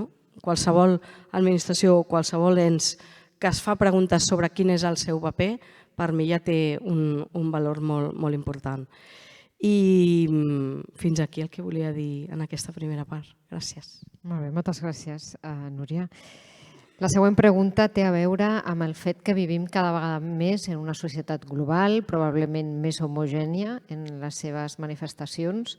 Qualsevol administració o qualsevol ens que es fa preguntes sobre quin és el seu paper, per mi ja té un valor molt important. I fins aquí el que volia dir en aquesta primera part. Gràcies.
Molt bé, moltes gràcies, Núria. La següent pregunta té a veure amb el fet que vivim cada vegada més en una societat global, probablement més homogènia en les seves manifestacions.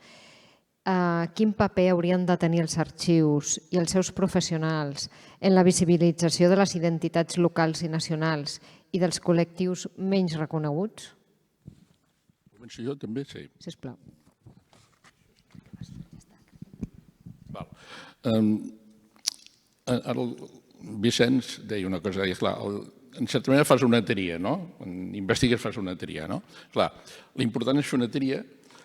Quin paper haurien de tenir els arxius i els seus professionals en la visibilització de les identitats locals i nacionals i dels col·lectius menys reconeguts?
Començo jo també? Sí.
Sisplau.
El Vicenç deia una cosa, clar, en certa manera fas una tria, no? Quan investigues fas una tria, no? Clar, l'important és fer una tria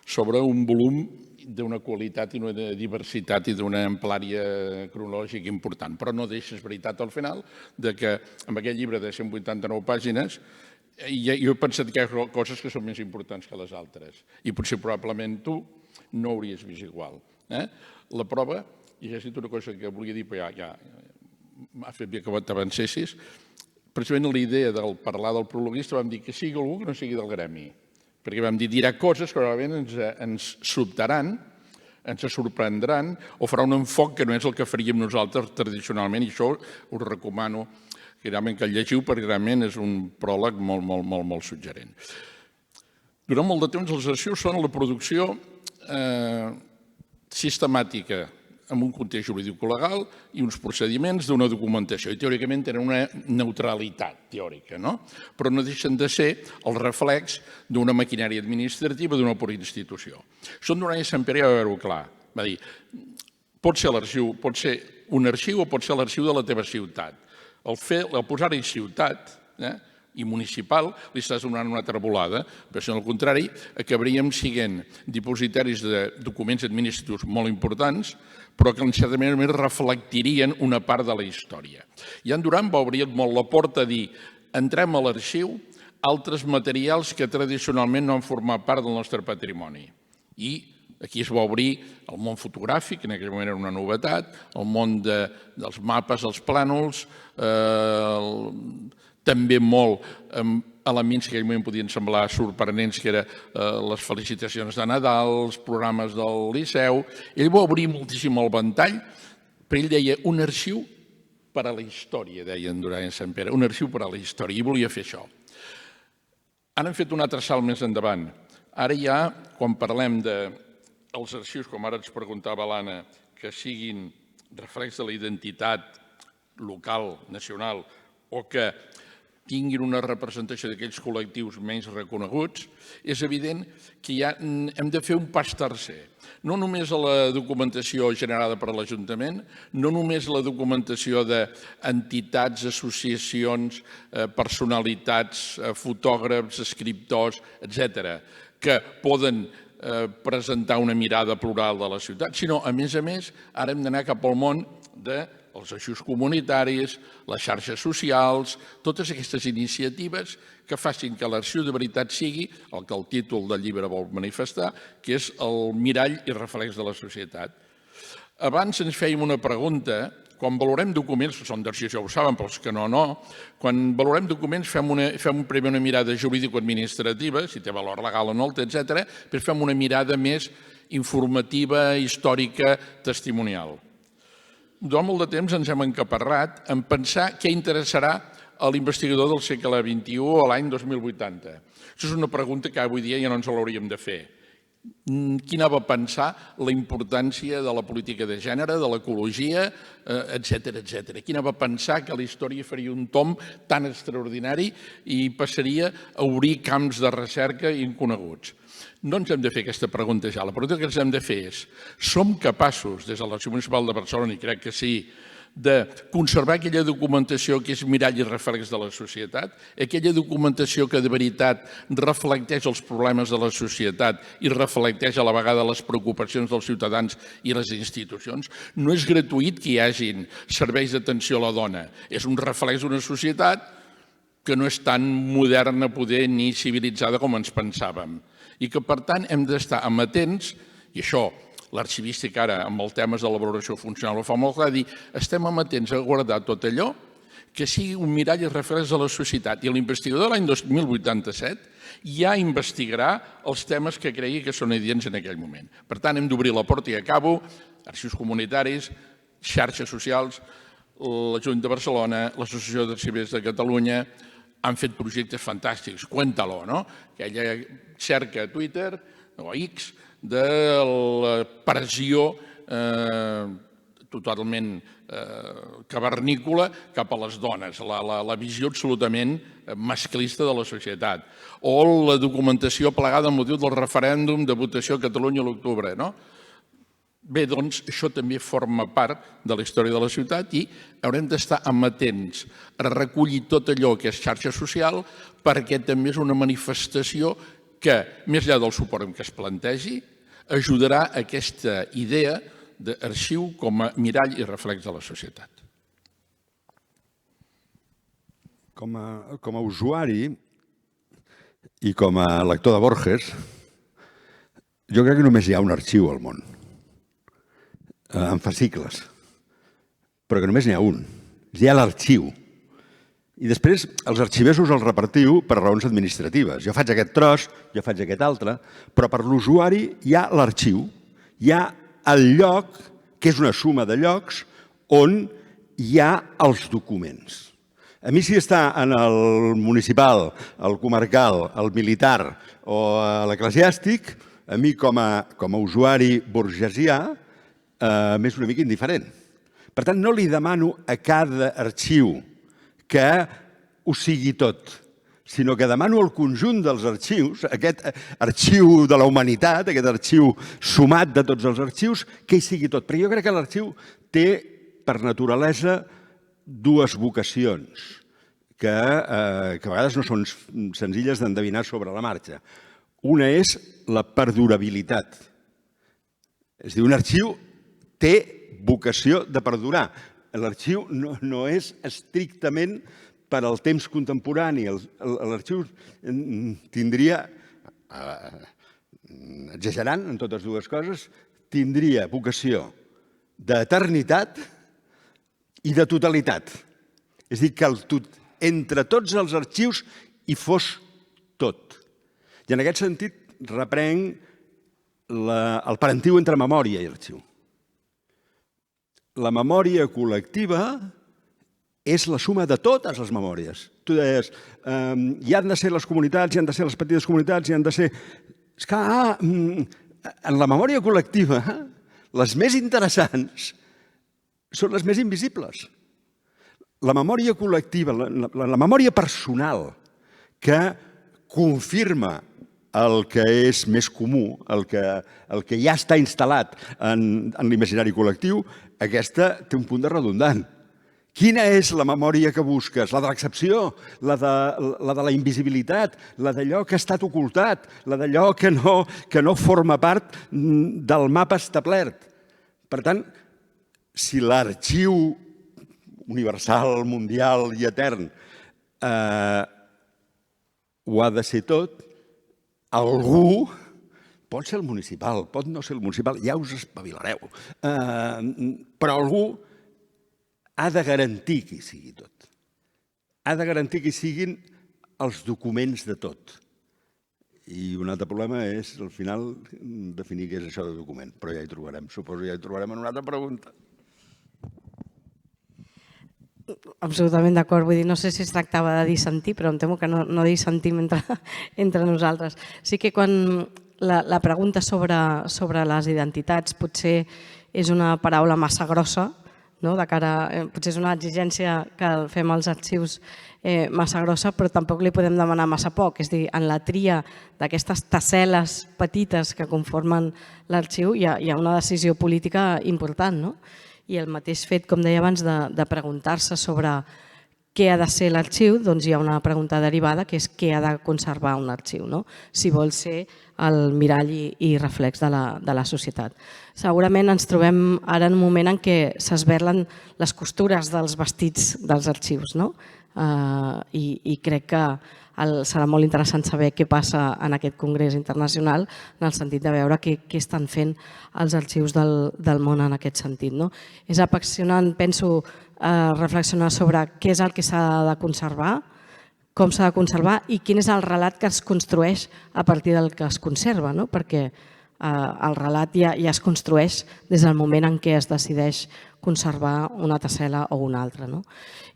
sobre un volum d'una qualitat i una diversitat i d'una amplària cronològica important, però no deixes veritat al final que amb aquest llibre de 189 pàgines jo he pensat que hi ha coses que són més importants que les altres i potser probablement tu no hauries vist igual. La prova, i ja he dit una cosa que volia dir, però ja m'ha fet bé que t'avancessis, precisament la idea del parlar del prologuista vam dir que sigui algú que no sigui del gremi, perquè vam dir dirà coses que probablement ens sobtaran, ens sorprendran o farà un enfoc que no és el que faríem nosaltres tradicionalment i això us recomano que realment que el llegiu perquè realment és un pròleg molt suggerent. Durant molt de temps els arxius són la producció sistemàtica amb un context jurídico-legal i uns procediments d'una documentació. I teòricament tenen una neutralitat teòrica, no? Però no deixen de ser el reflex d'una maquinària administrativa d'una pura institució. Això en Duran i Santpere va veure-ho clar. Va dir, pot ser l'arxiu, pot ser un arxiu o pot ser l'arxiu de la teva ciutat. Al posar-hi ciutat i municipal li estàs donant una altra volada, però si al contrari acabaríem sent dipositaris de documents administratius molt importants, però que en certa manera reflectirien una part de la història. I en Duran va obrir molt la porta a dir entrem a l'arxiu altres materials que tradicionalment no han format part del nostre patrimoni. I aquí es va obrir el món fotogràfic, que en aquell moment era una novetat, el món dels mapes, els plànols, també molt elements que en aquell moment podien semblar sorprenents, que eren les felicitacions de Nadal, els programes del Liceu. Ell va obrir moltíssim el ventall, però ell deia un arxiu per a la història, deia en Duran i Sant Pere, un arxiu per a la història, i volia fer això. Ara hem fet un altre salt més endavant. Ara ja, quan parlem dels arxius, com ara ens preguntava l'Anna, que siguin reflex de la identitat local, nacional, o que tinguin una representació d'aquells col·lectius menys reconeguts, és evident que ja hem de fer un pas tercer. No només a la documentació generada per l'Ajuntament, no només a la documentació d'entitats, associacions, personalitats, fotògrafs, escriptors, etc., que poden presentar una mirada plural de la ciutat, sinó, a més, ara hem d'anar cap al món dels arxius comunitaris, les xarxes socials, totes aquestes iniciatives que facin que l'arxiu de veritat sigui el que el títol del llibre vol manifestar, que és el mirall i reflex de la societat. Abans ens fèiem una pregunta, quan valorem documents, que són d'arxius ja ho saben, però els que no, quan valorem documents fem primer una mirada jurídico-administrativa, si té valor legal o no, etc., però fem una mirada més informativa, històrica, testimonial. Durant molt de temps ens hem encaparrat en pensar què interessarà a l'investigador del segle XXI a l'any 2080. Això és una pregunta que avui dia ja no ens l'hauríem de fer. Quina va pensar la importància de la política de gènere, de l'ecologia, etc. Quina va pensar que la història faria un tomb tan extraordinari i passaria a obrir camps de recerca inconeguts. No ens hem de fer aquesta pregunta ja. La pregunta que ens hem de fer és: som capaços, des de l'Arxiu Municipal de Barcelona, i crec que sí, de conservar aquella documentació que és mirall i reflex de la societat, aquella documentació que de veritat reflecteix els problemes de la societat i reflecteix a la vegada les preocupacions dels ciutadans i les institucions? No és gratuït que hi hagin serveis d'atenció a la dona, és un reflex d'una societat que no és tan moderna, poder ni civilitzada com ens pensàvem. I que, per tant, hem d'estar amatents, i això l'arxivística ara, amb els temes de la valoració funcional, ho fa molt clar, dir, estem amatents a guardar tot allò que sigui un mirall i reflex de la societat. I l'investigador de l'any 2087 ja investigarà els temes que cregui que són adients en aquell moment. Per tant, hem d'obrir la porta i acabo, arxius comunitaris, xarxes socials, l'Ajuntament de Barcelona, l'Associació d'Arxivers de Catalunya, han fet projectes fantàstics, Cuéntalo, no? Aquella cerca a Twitter o a X de la pressió totalment cavernícola cap a les dones, la visió absolutament masclista de la societat, o la documentació plegada amb motiu del referèndum de votació a Catalunya a l'octubre, no? Bé, doncs, això també forma part de la història de la ciutat i haurem d'estar amatents a recollir tot allò que és xarxa social, perquè també és una manifestació que, més enllà del suport en què es plantegi, ajudarà a aquesta idea d'arxiu com a mirall i reflex de la societat.
Com a usuari i com a lector de Borges, jo crec que només hi ha un arxiu al món, en fascicles, però que només n'hi ha un. Hi ha l'arxiu. I després els arxivers us els repartiu per raons administratives. Jo faig aquest tros, jo faig aquest altre, però per l'usuari hi ha l'arxiu. Hi ha el lloc, que és una suma de llocs, on hi ha els documents. A mi si està en el municipal, el comarcal, el militar o l'eclesiàstic, a mi com a usuari burgesià, m'és una mica indiferent. Per tant, no li demano a cada arxiu que ho sigui tot, sinó que demano al conjunt dels arxius, aquest arxiu de la humanitat, aquest arxiu sumat de tots els arxius, que hi sigui tot. Perquè jo crec que l'arxiu té, per naturalesa, dues vocacions que a vegades no són senzilles d'endevinar sobre la marxa. Una és la perdurabilitat. És a dir, un arxiu té vocació de perdurar. L'arxiu no és estrictament per al temps contemporani. L'arxiu tindria, exagerant en totes dues coses, tindria vocació d'eternitat i de totalitat. És a dir, que entre tots els arxius hi fos tot. I en aquest sentit reprenc el parentiu entre memòria i arxiu. la memòria col·lectiva és la suma de totes les memòries. Tu deies, hi han de ser les comunitats, hi han de ser les petites comunitats, hi han de ser... És que, en la memòria col·lectiva, les més interessants són les més invisibles. La memòria col·lectiva, la memòria personal que confirma el que és més comú, el que ja està instal·lat en l'imaginari col·lectiu, aquesta té un punt de redundant. Quina és la memòria que busques? La de l'excepció, la de la invisibilitat, la d'allò que ha estat ocultat, la d'allò que no forma part del mapa establert. Per tant, si l'arxiu universal, mundial i etern ho ha de ser tot, algú, pot ser el municipal, pot no ser el municipal, ja us espavilareu, però algú ha de garantir que hi sigui tot. Ha de garantir que hi siguin els documents de tot. I un altre problema és, al final, definir què és això de document. Però ja hi trobarem, suposo ja hi trobarem en una altra pregunta.
Absolutament d'acord. Vull dir, no sé si es tractava de dissentir, però em temo que no dissentim entre nosaltres. Sí que quan la pregunta sobre les identitats potser és una paraula massa grossa, potser és una exigència que fem als arxius massa grossa, però tampoc li podem demanar massa poc. És a dir, en la tria d'aquestes tessel·les petites que conformen l'arxiu hi ha una decisió política important, no? I el mateix fet, com deia abans, de preguntar-se sobre què ha de ser l'arxiu, doncs hi ha una pregunta derivada que és què ha de conservar un arxiu, si vol ser el mirall i reflex de la societat. Segurament ens trobem ara en un moment en què s'esberlen les costures dels vestits dels arxius, i crec que serà molt interessant saber què passa en aquest congrés internacional en el sentit de veure què estan fent els arxius del món en aquest sentit. És apassionant, penso, reflexionar sobre què és el que s'ha de conservar, com s'ha de conservar i quin és el relat que es construeix a partir del que es conserva, perquè el relat ja es construeix des del moment en què es decideix conservar una tessel·la o una altra.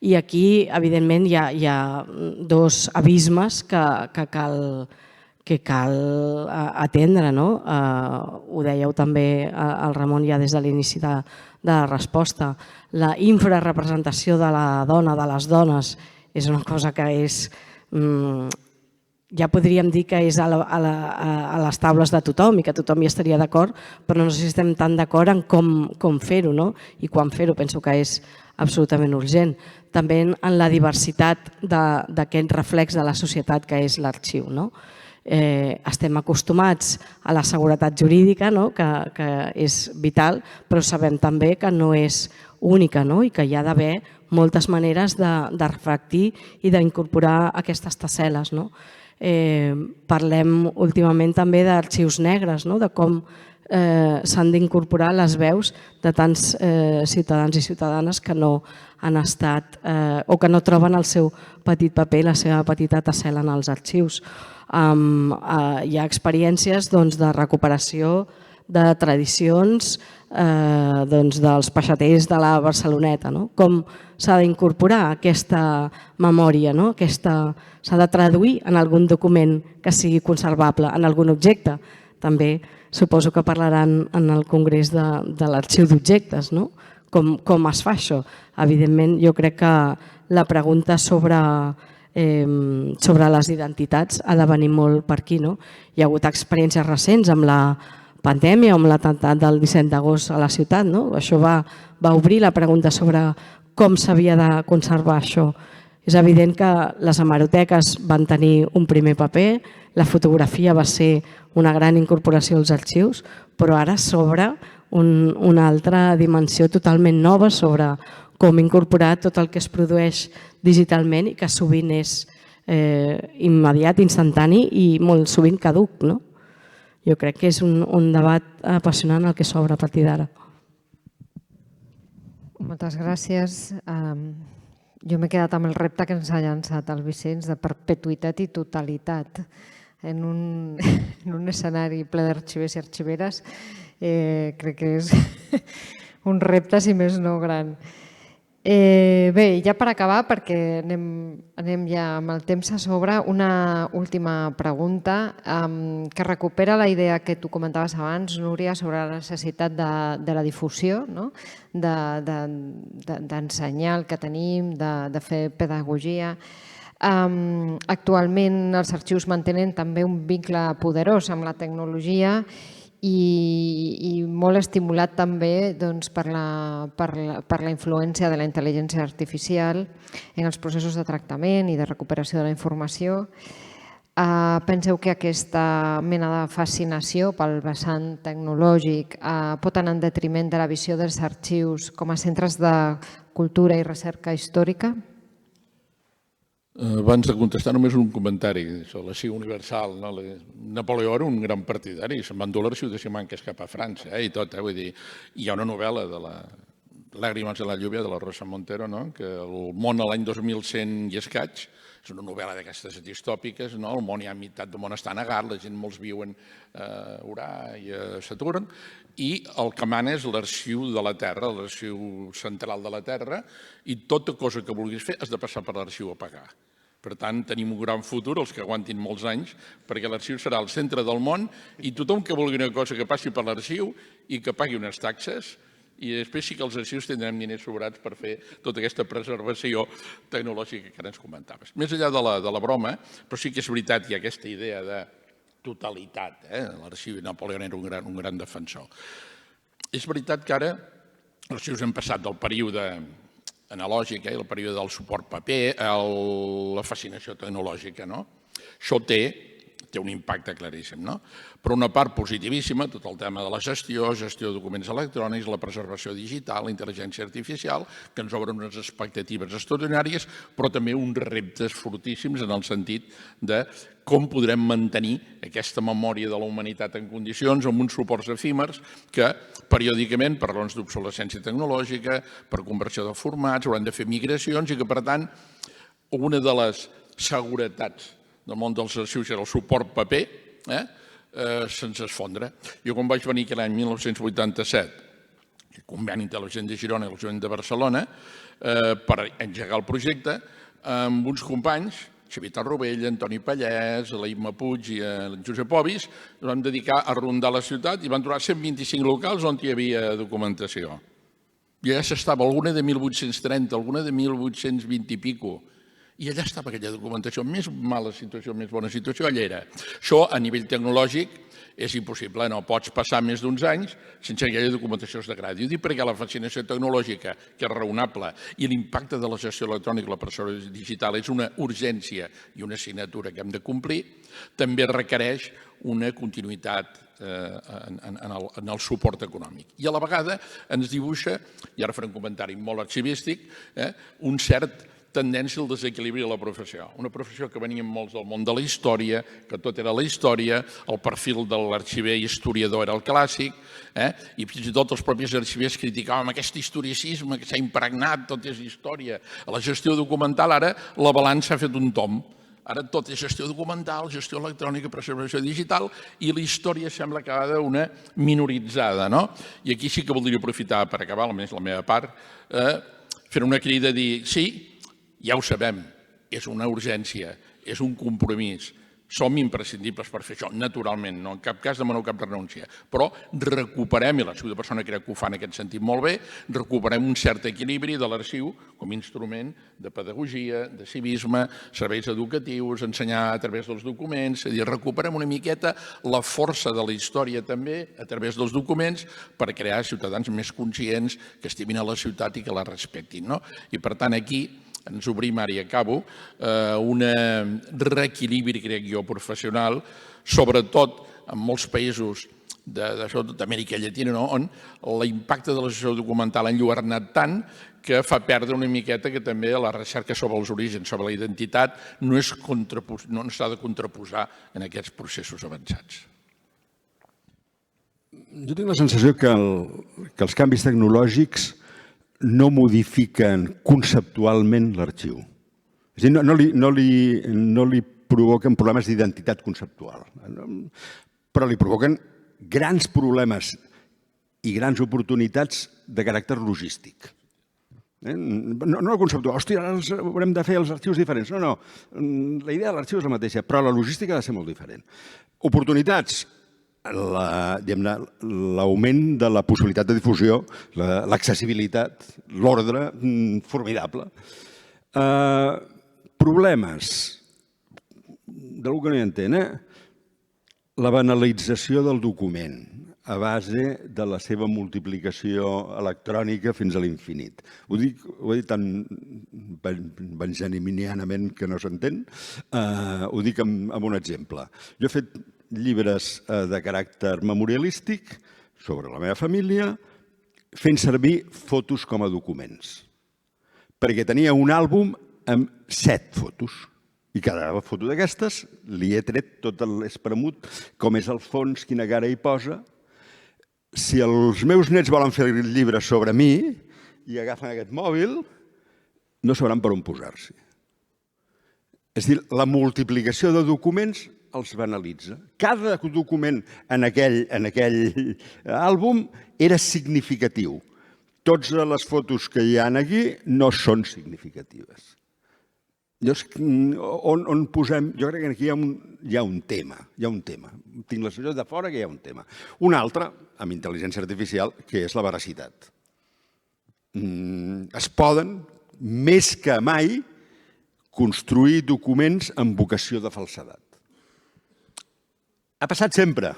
I aquí, evidentment, hi ha dos abismes que cal atendre. Ho dèieu també el Ramon ja des de l'inici de la resposta. La infrarrepresentació de la dona, de les dones, és una cosa que és... Ja podríem dir que és a les taules de tothom i que tothom hi estaria d'acord, però no sé si estem tan d'acord en com fer-ho i quan fer-ho. Penso que és absolutament urgent. També en la diversitat d'aquest reflex de la societat que és l'arxiu. Estem acostumats a la seguretat jurídica, que és vital, però sabem també que no és única i que hi ha d'haver moltes maneres de reflectir i d'incorporar aquestes tessel·les. Parlem últimament també d'arxius negres, de com s'han d'incorporar les veus de tants ciutadans i ciutadanes que no han estat o que no troben el seu petit paper, la seva petita tessel·la en els arxius. Hi ha experiències de recuperació de tradicions dels peixaters de la Barceloneta. Com s'ha d'incorporar aquesta memòria, s'ha de traduir en algun document que sigui conservable, en algun objecte. També suposo que parlaran en el Congrés de l'Arxiu d'Objectes. Com es fa això? Evidentment, jo crec que la pregunta sobre les identitats ha de venir molt per aquí. Hi ha hagut experiències recents amb la pandèmia o amb l'atemptat del 17 d'agost a la ciutat. Això va obrir la pregunta sobre com s'havia de conservar això. És evident que les hemeroteques van tenir un primer paper, la fotografia va ser una gran incorporació als arxius, però ara s'obre una altra dimensió totalment nova sobre com incorporar tot el que es produeix digitalment i que sovint és immediat, instantani i molt sovint caduc. Jo crec que és un debat apassionant el que s'obre a partir d'ara.
Moltes gràcies. Jo m'he quedat amb el repte que ens ha llançat el Vicenç de perpetuïtat i totalitat en un escenari ple d'arxivers i arxiveres. Crec que és un repte, si més no, gran. Bé, ja per acabar, perquè anem ja amb el temps a sobre, una última pregunta que recupera la idea que tu comentaves abans, Núria, sobre la necessitat de la difusió, d'ensenyar el que tenim, de fer pedagogia. Actualment els arxius mantenen també un vincle poderós amb la tecnologia i molt estimulat també per la influència de la intel·ligència artificial en els processos de tractament i de recuperació de la informació. Penseu que aquesta mena de fascinació pel vessant tecnològic pot anar en detriment de la visió dels arxius com a centres de cultura i recerca històrica?
Abans de contestar, només un comentari sobre l'Arxiu Universal. Napoleó era un gran partidari, se'n va endur l'Arxiu de Simancas cap a França i tot. Vull dir, hi ha una novel·la de Lágrimas de la lluvia, de la Rosa Montero, que el món a l'any 2100 i escaig, és una novel·la d'aquestes distòpiques, el món hi ha meitat del món està negat, la gent molts viuen a Urà i a Saturn, i el que mana és l'Arxiu de la Terra, l'Arxiu Central de la Terra, i tota cosa que vulguis fer has de passar per l'Arxiu a pagar. Per tant, tenim un gran futur, els que aguantin molts anys, perquè l'arxiu serà el centre del món i tothom que vulgui una cosa que passi per l'arxiu i que pagui unes taxes, i després sí que els arxius tindrem diners sobrats per fer tota aquesta preservació tecnològica que ara ens comentaves. Més enllà de la broma, però sí que és veritat, hi ha aquesta idea de totalitat. L'arxiu Napoleó era un gran defensor. És veritat que ara els arxius han passat del període analògic, el període del suport paper, la fascinació tecnològica. Això té un impacte claríssim. Per una part positivíssima, tot el tema de la gestió de documents electrònics, la preservació digital, la intel·ligència artificial, que ens obren unes expectatives extraordinàries, però també uns reptes fortíssims en el sentit de com podrem mantenir aquesta memòria de la humanitat en condicions amb uns suports efímers que periòdicament, per raons d'obsolescència tecnològica, per conversió de formats, hauran de fer migracions i que, per tant, una de les seguretats del món dels arxius era el suport paper, se'ns esfondra. Jo quan vaig venir l'any 1987, el Conveni Intel·ligent de Girona i l'Ajuntament de Barcelona, per engegar el projecte, amb uns companys, Xavier Tarrovell, Antoni Pallès, la Imma Puig i en Josep Ovis, ens vam dedicar a rondar la ciutat i van trobar 125 locals on hi havia documentació. Ja s'estava alguna de 1830, alguna de 1820 i pico. I allà estava aquella documentació, més mala situació, més bona situació, allà era. Això, a nivell tecnològic, és impossible, no pots passar més d'uns anys sense que aquella documentació es degradi. Ho dic perquè la fascinació tecnològica, que és raonable, i l'impacte de la gestió electrònica i la preservació digital és una urgència i una assignatura que hem de complir, també requereix una continuïtat en el suport econòmic. I a la vegada ens dibuixa, i ara faré un comentari molt arxivístic, un cert tendència al desequilibri de la professió. Una professió que veníem molts del món de la història, que tot era la història, el perfil de l'arxiver i historiador era el clàssic, i fins i tot els propis arxivers criticàvem aquest historicisme que s'ha impregnat, tot és història. A la gestió documental ara la balança ha fet un tomb. Ara tot és gestió documental, gestió electrònica, preservació digital, i la història sembla cada una minoritzada. I aquí sí que voldria aprofitar, per acabar, almenys la meva part, fer una crida a dir sí, ja ho sabem, és una urgència, és un compromís, som imprescindibles per fer això, naturalment, no en cap cas demaneu cap renúncia, però recuperem, i l'arxiu de persona crec que ho fa en aquest sentit molt bé, recuperem un cert equilibri de l'arxiu com a instrument de pedagogia, de civisme, serveis educatius, ensenyar a través dels documents, és a dir, recuperem una miqueta la força de la història també a través dels documents per crear ciutadans més conscients que estimin a la ciutat i que la respectin. I per tant aquí ens obrim, ara i acabo, un reequilibri, crec jo, professional, sobretot en molts països d'Amèrica Llatina, on l'impacte de la gestió documental ha enlluernat tant que fa perdre una miqueta que també la recerca sobre els orígens, sobre la identitat, no s'ha de contraposar en aquests processos avançats.
Jo tinc la sensació que els canvis tecnològics no modifiquen conceptualment l'arxiu. És a dir, no li provoquen problemes d'identitat conceptual, però li provoquen grans problemes i grans oportunitats de caràcter logístic. No el concepte, hòstia, ara haurem de fer els arxius diferents. No, la idea de l'arxiu és la mateixa, però la logística ha de ser molt diferent. Oportunitats, l'augment de la possibilitat de difusió, l'accessibilitat, l'ordre, formidable. Problemes, d'algú que no hi entén, la banalització del document a base de la seva multiplicació electrònica fins a l'infinit. Ho he dit tan benjaminianament que no s'entén. Ho dic amb un exemple. Jo he fet llibres de caràcter memorialístic sobre la meva família fent servir fotos com a documents. Perquè tenia un àlbum amb 7 fotos. I cada foto d'aquestes li he tret tot l'espremut, com és el fons, quina cara hi posa. Si els meus nets volen fer llibres sobre mi i agafen aquest mòbil, no sabran per on posar-s'hi. És a dir, la multiplicació de documents els banalitza. Cada document en aquell àlbum era significatiu. Totes les fotos que hi ha aquí no són significatives. On posem... Jo crec que aquí hi ha un tema. Tinc la sensació de fora que hi ha un tema. Un altre, amb intel·ligència artificial, que és la veracitat. Es poden, més que mai, construir documents amb vocació de falsedat. Ha passat sempre.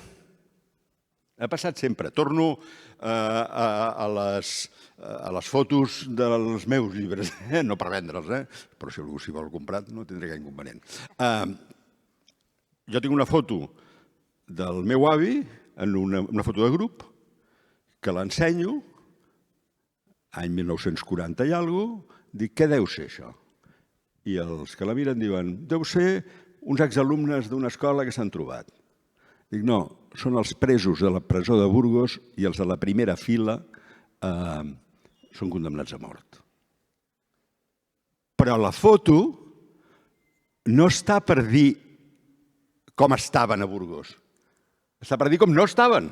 Torno a les fotos dels meus llibres, no per vendre'ls, però si algú s'hi vol comprar no tindré cap inconvenient. Jo tinc una foto del meu avi, en una foto de grup, que l'ensenyo, any 1940 i alguna cosa, dic, què deu ser això? I els que la miren diuen, deu ser uns exalumnes d'una escola que s'han trobat. Dic, no, són els presos de la presó de Burgos i els de la primera fila són condemnats a mort. Però la foto no està per dir com estaven a Burgos. Està per dir com no estaven.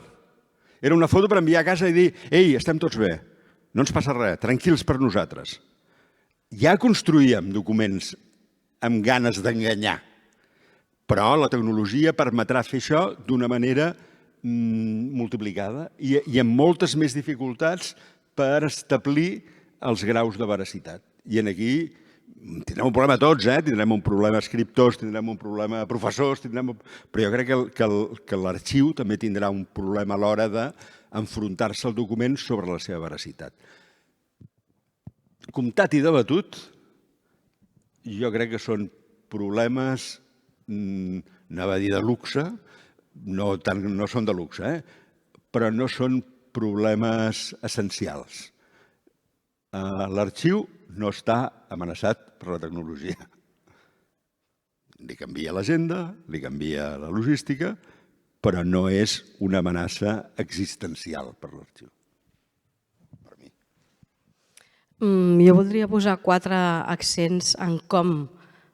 Era una foto per enviar a casa i dir, ei, estem tots bé, no ens passa res, tranquils per nosaltres. Ja construíem documents amb ganes d'enganyar, però la tecnologia permetrà fer això d'una manera multiplicada i amb moltes més dificultats per establir els graus de veracitat. I aquí tindrem un problema tots, tindrem un problema escriptors, tindrem un problema professors, però jo crec que l'arxiu també tindrà un problema a l'hora d'enfrontar-se al document sobre la seva veracitat. Comptat i debatut, jo crec que són problemes, anava a dir de luxe, no són de luxe, però no són problemes essencials. L'arxiu no està amenaçat per la tecnologia. Li canvia l'agenda, li canvia la logística, però no és una amenaça existencial per l'arxiu. Per mi.
Jo voldria posar 4 accents en com,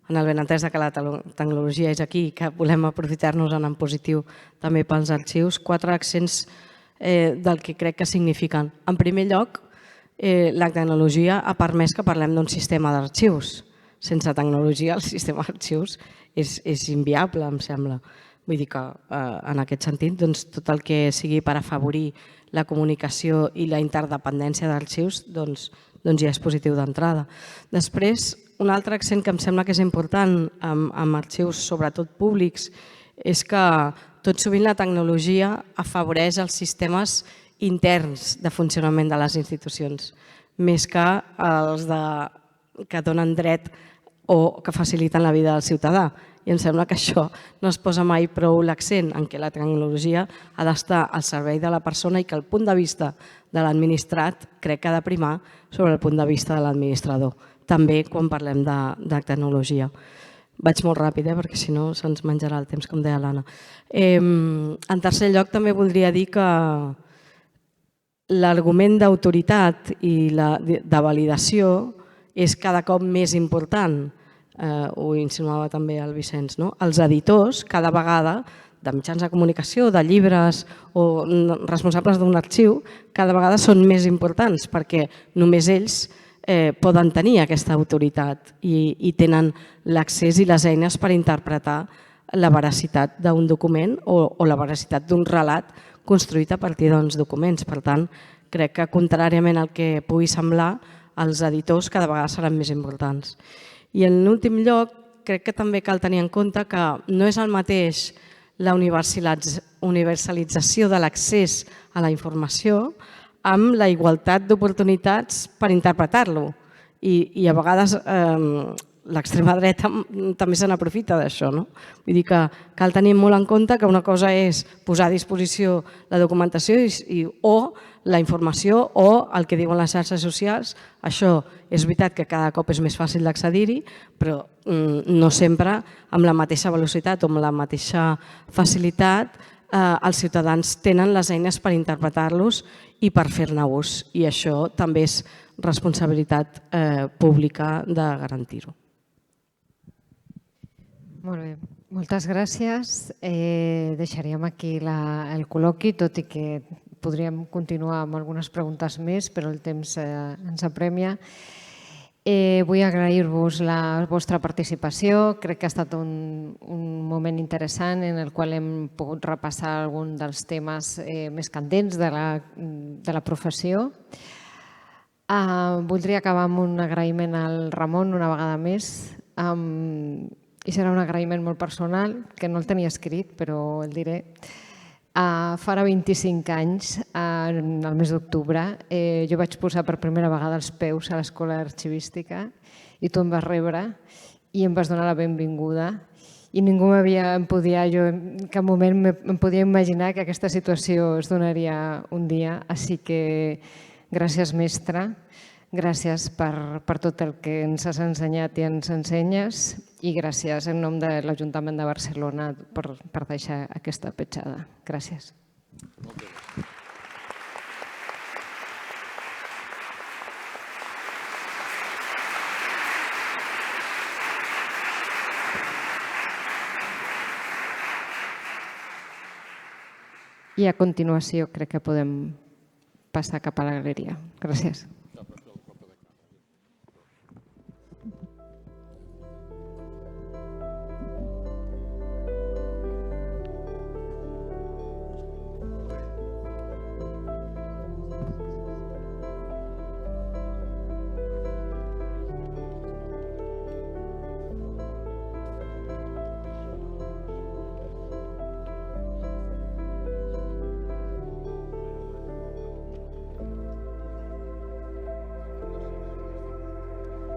en el benentès que la tecnologia és aquí, que volem aprofitar-nos-en en positiu també pels arxius, 4 accents del que crec que signifiquen. En primer lloc, la tecnologia ha permès que parlem d'un sistema d'arxius. Sense tecnologia el sistema d'arxius és inviable, em sembla. Vull dir que en aquest sentit tot el que sigui per afavorir la comunicació i la interdependència d'arxius ja és positiu d'entrada. Després, un altre accent que em sembla que és important amb arxius, sobretot públics, és que tot sovint la tecnologia afavoreix els sistemes interns de funcionament de les institucions, més que els que donen dret o que faciliten la vida del ciutadà. I em sembla que això no es posa mai prou l'accent en què la tecnologia ha d'estar al servei de la persona i que el punt de vista de l'administrat crec que ha de primar sobre el punt de vista de l'administrador, també quan parlem de tecnologia. Vaig molt ràpid, perquè si no se'ns menjarà el temps, com deia l'Anna. En tercer lloc, també voldria dir que l'argument d'autoritat i de validació és cada cop més important. Ho insinuava també el Vicenç. Els editors cada vegada mitjans de comunicació, de llibres o responsables d'un arxiu, cada vegada són més importants perquè només ells poden tenir aquesta autoritat i tenen l'accés i les eines per interpretar la veracitat d'un document o la veracitat d'un relat construït a partir d'uns documents. Per tant, crec que, contràriament al que pugui semblar, els editors cada vegada seran més importants. I en últim lloc, crec que també cal tenir en compte que no és el mateix la universalització de l'accés a la informació amb la igualtat d'oportunitats per interpretar-lo. I a vegades l'extrema dreta també se n'aprofita d'això. Vull dir que cal tenir molt en compte que una cosa és posar a disposició la documentació o la informació o el que diuen les xarxes socials. Això és veritat que cada cop és més fàcil d'accedir-hi, però no sempre amb la mateixa velocitat o amb la mateixa facilitat els ciutadans tenen les eines per interpretar-los i per fer-ne ús. I això també és responsabilitat pública de garantir-ho.
Molt bé, moltes gràcies. Deixaríem aquí el col·loqui, tot i que podríem continuar amb algunes preguntes més, però el temps ens apremia. Vull agrair-vos la vostra participació. Crec que ha estat un moment interessant en el qual hem pogut repassar algun dels temes més candents de la professió. Voldria acabar amb un agraïment al Ramon una vegada més. I serà un agraïment molt personal, que no el tenia escrit, però el diré. Farà 25 anys, el mes d'octubre, jo vaig posar per primera vegada els peus a l'Escola d'Arxivística i tu em vas rebre i em vas donar la benvinguda i ningú em podia, jo en cap moment em podia imaginar que aquesta situació es donaria un dia, així que gràcies, mestre. Gràcies per tot el que ens has ensenyat i ens ensenyes i gràcies en nom de l'Ajuntament de Barcelona per deixar aquesta petjada. Gràcies. I a continuació crec que podem passar cap a la galeria. Gràcies.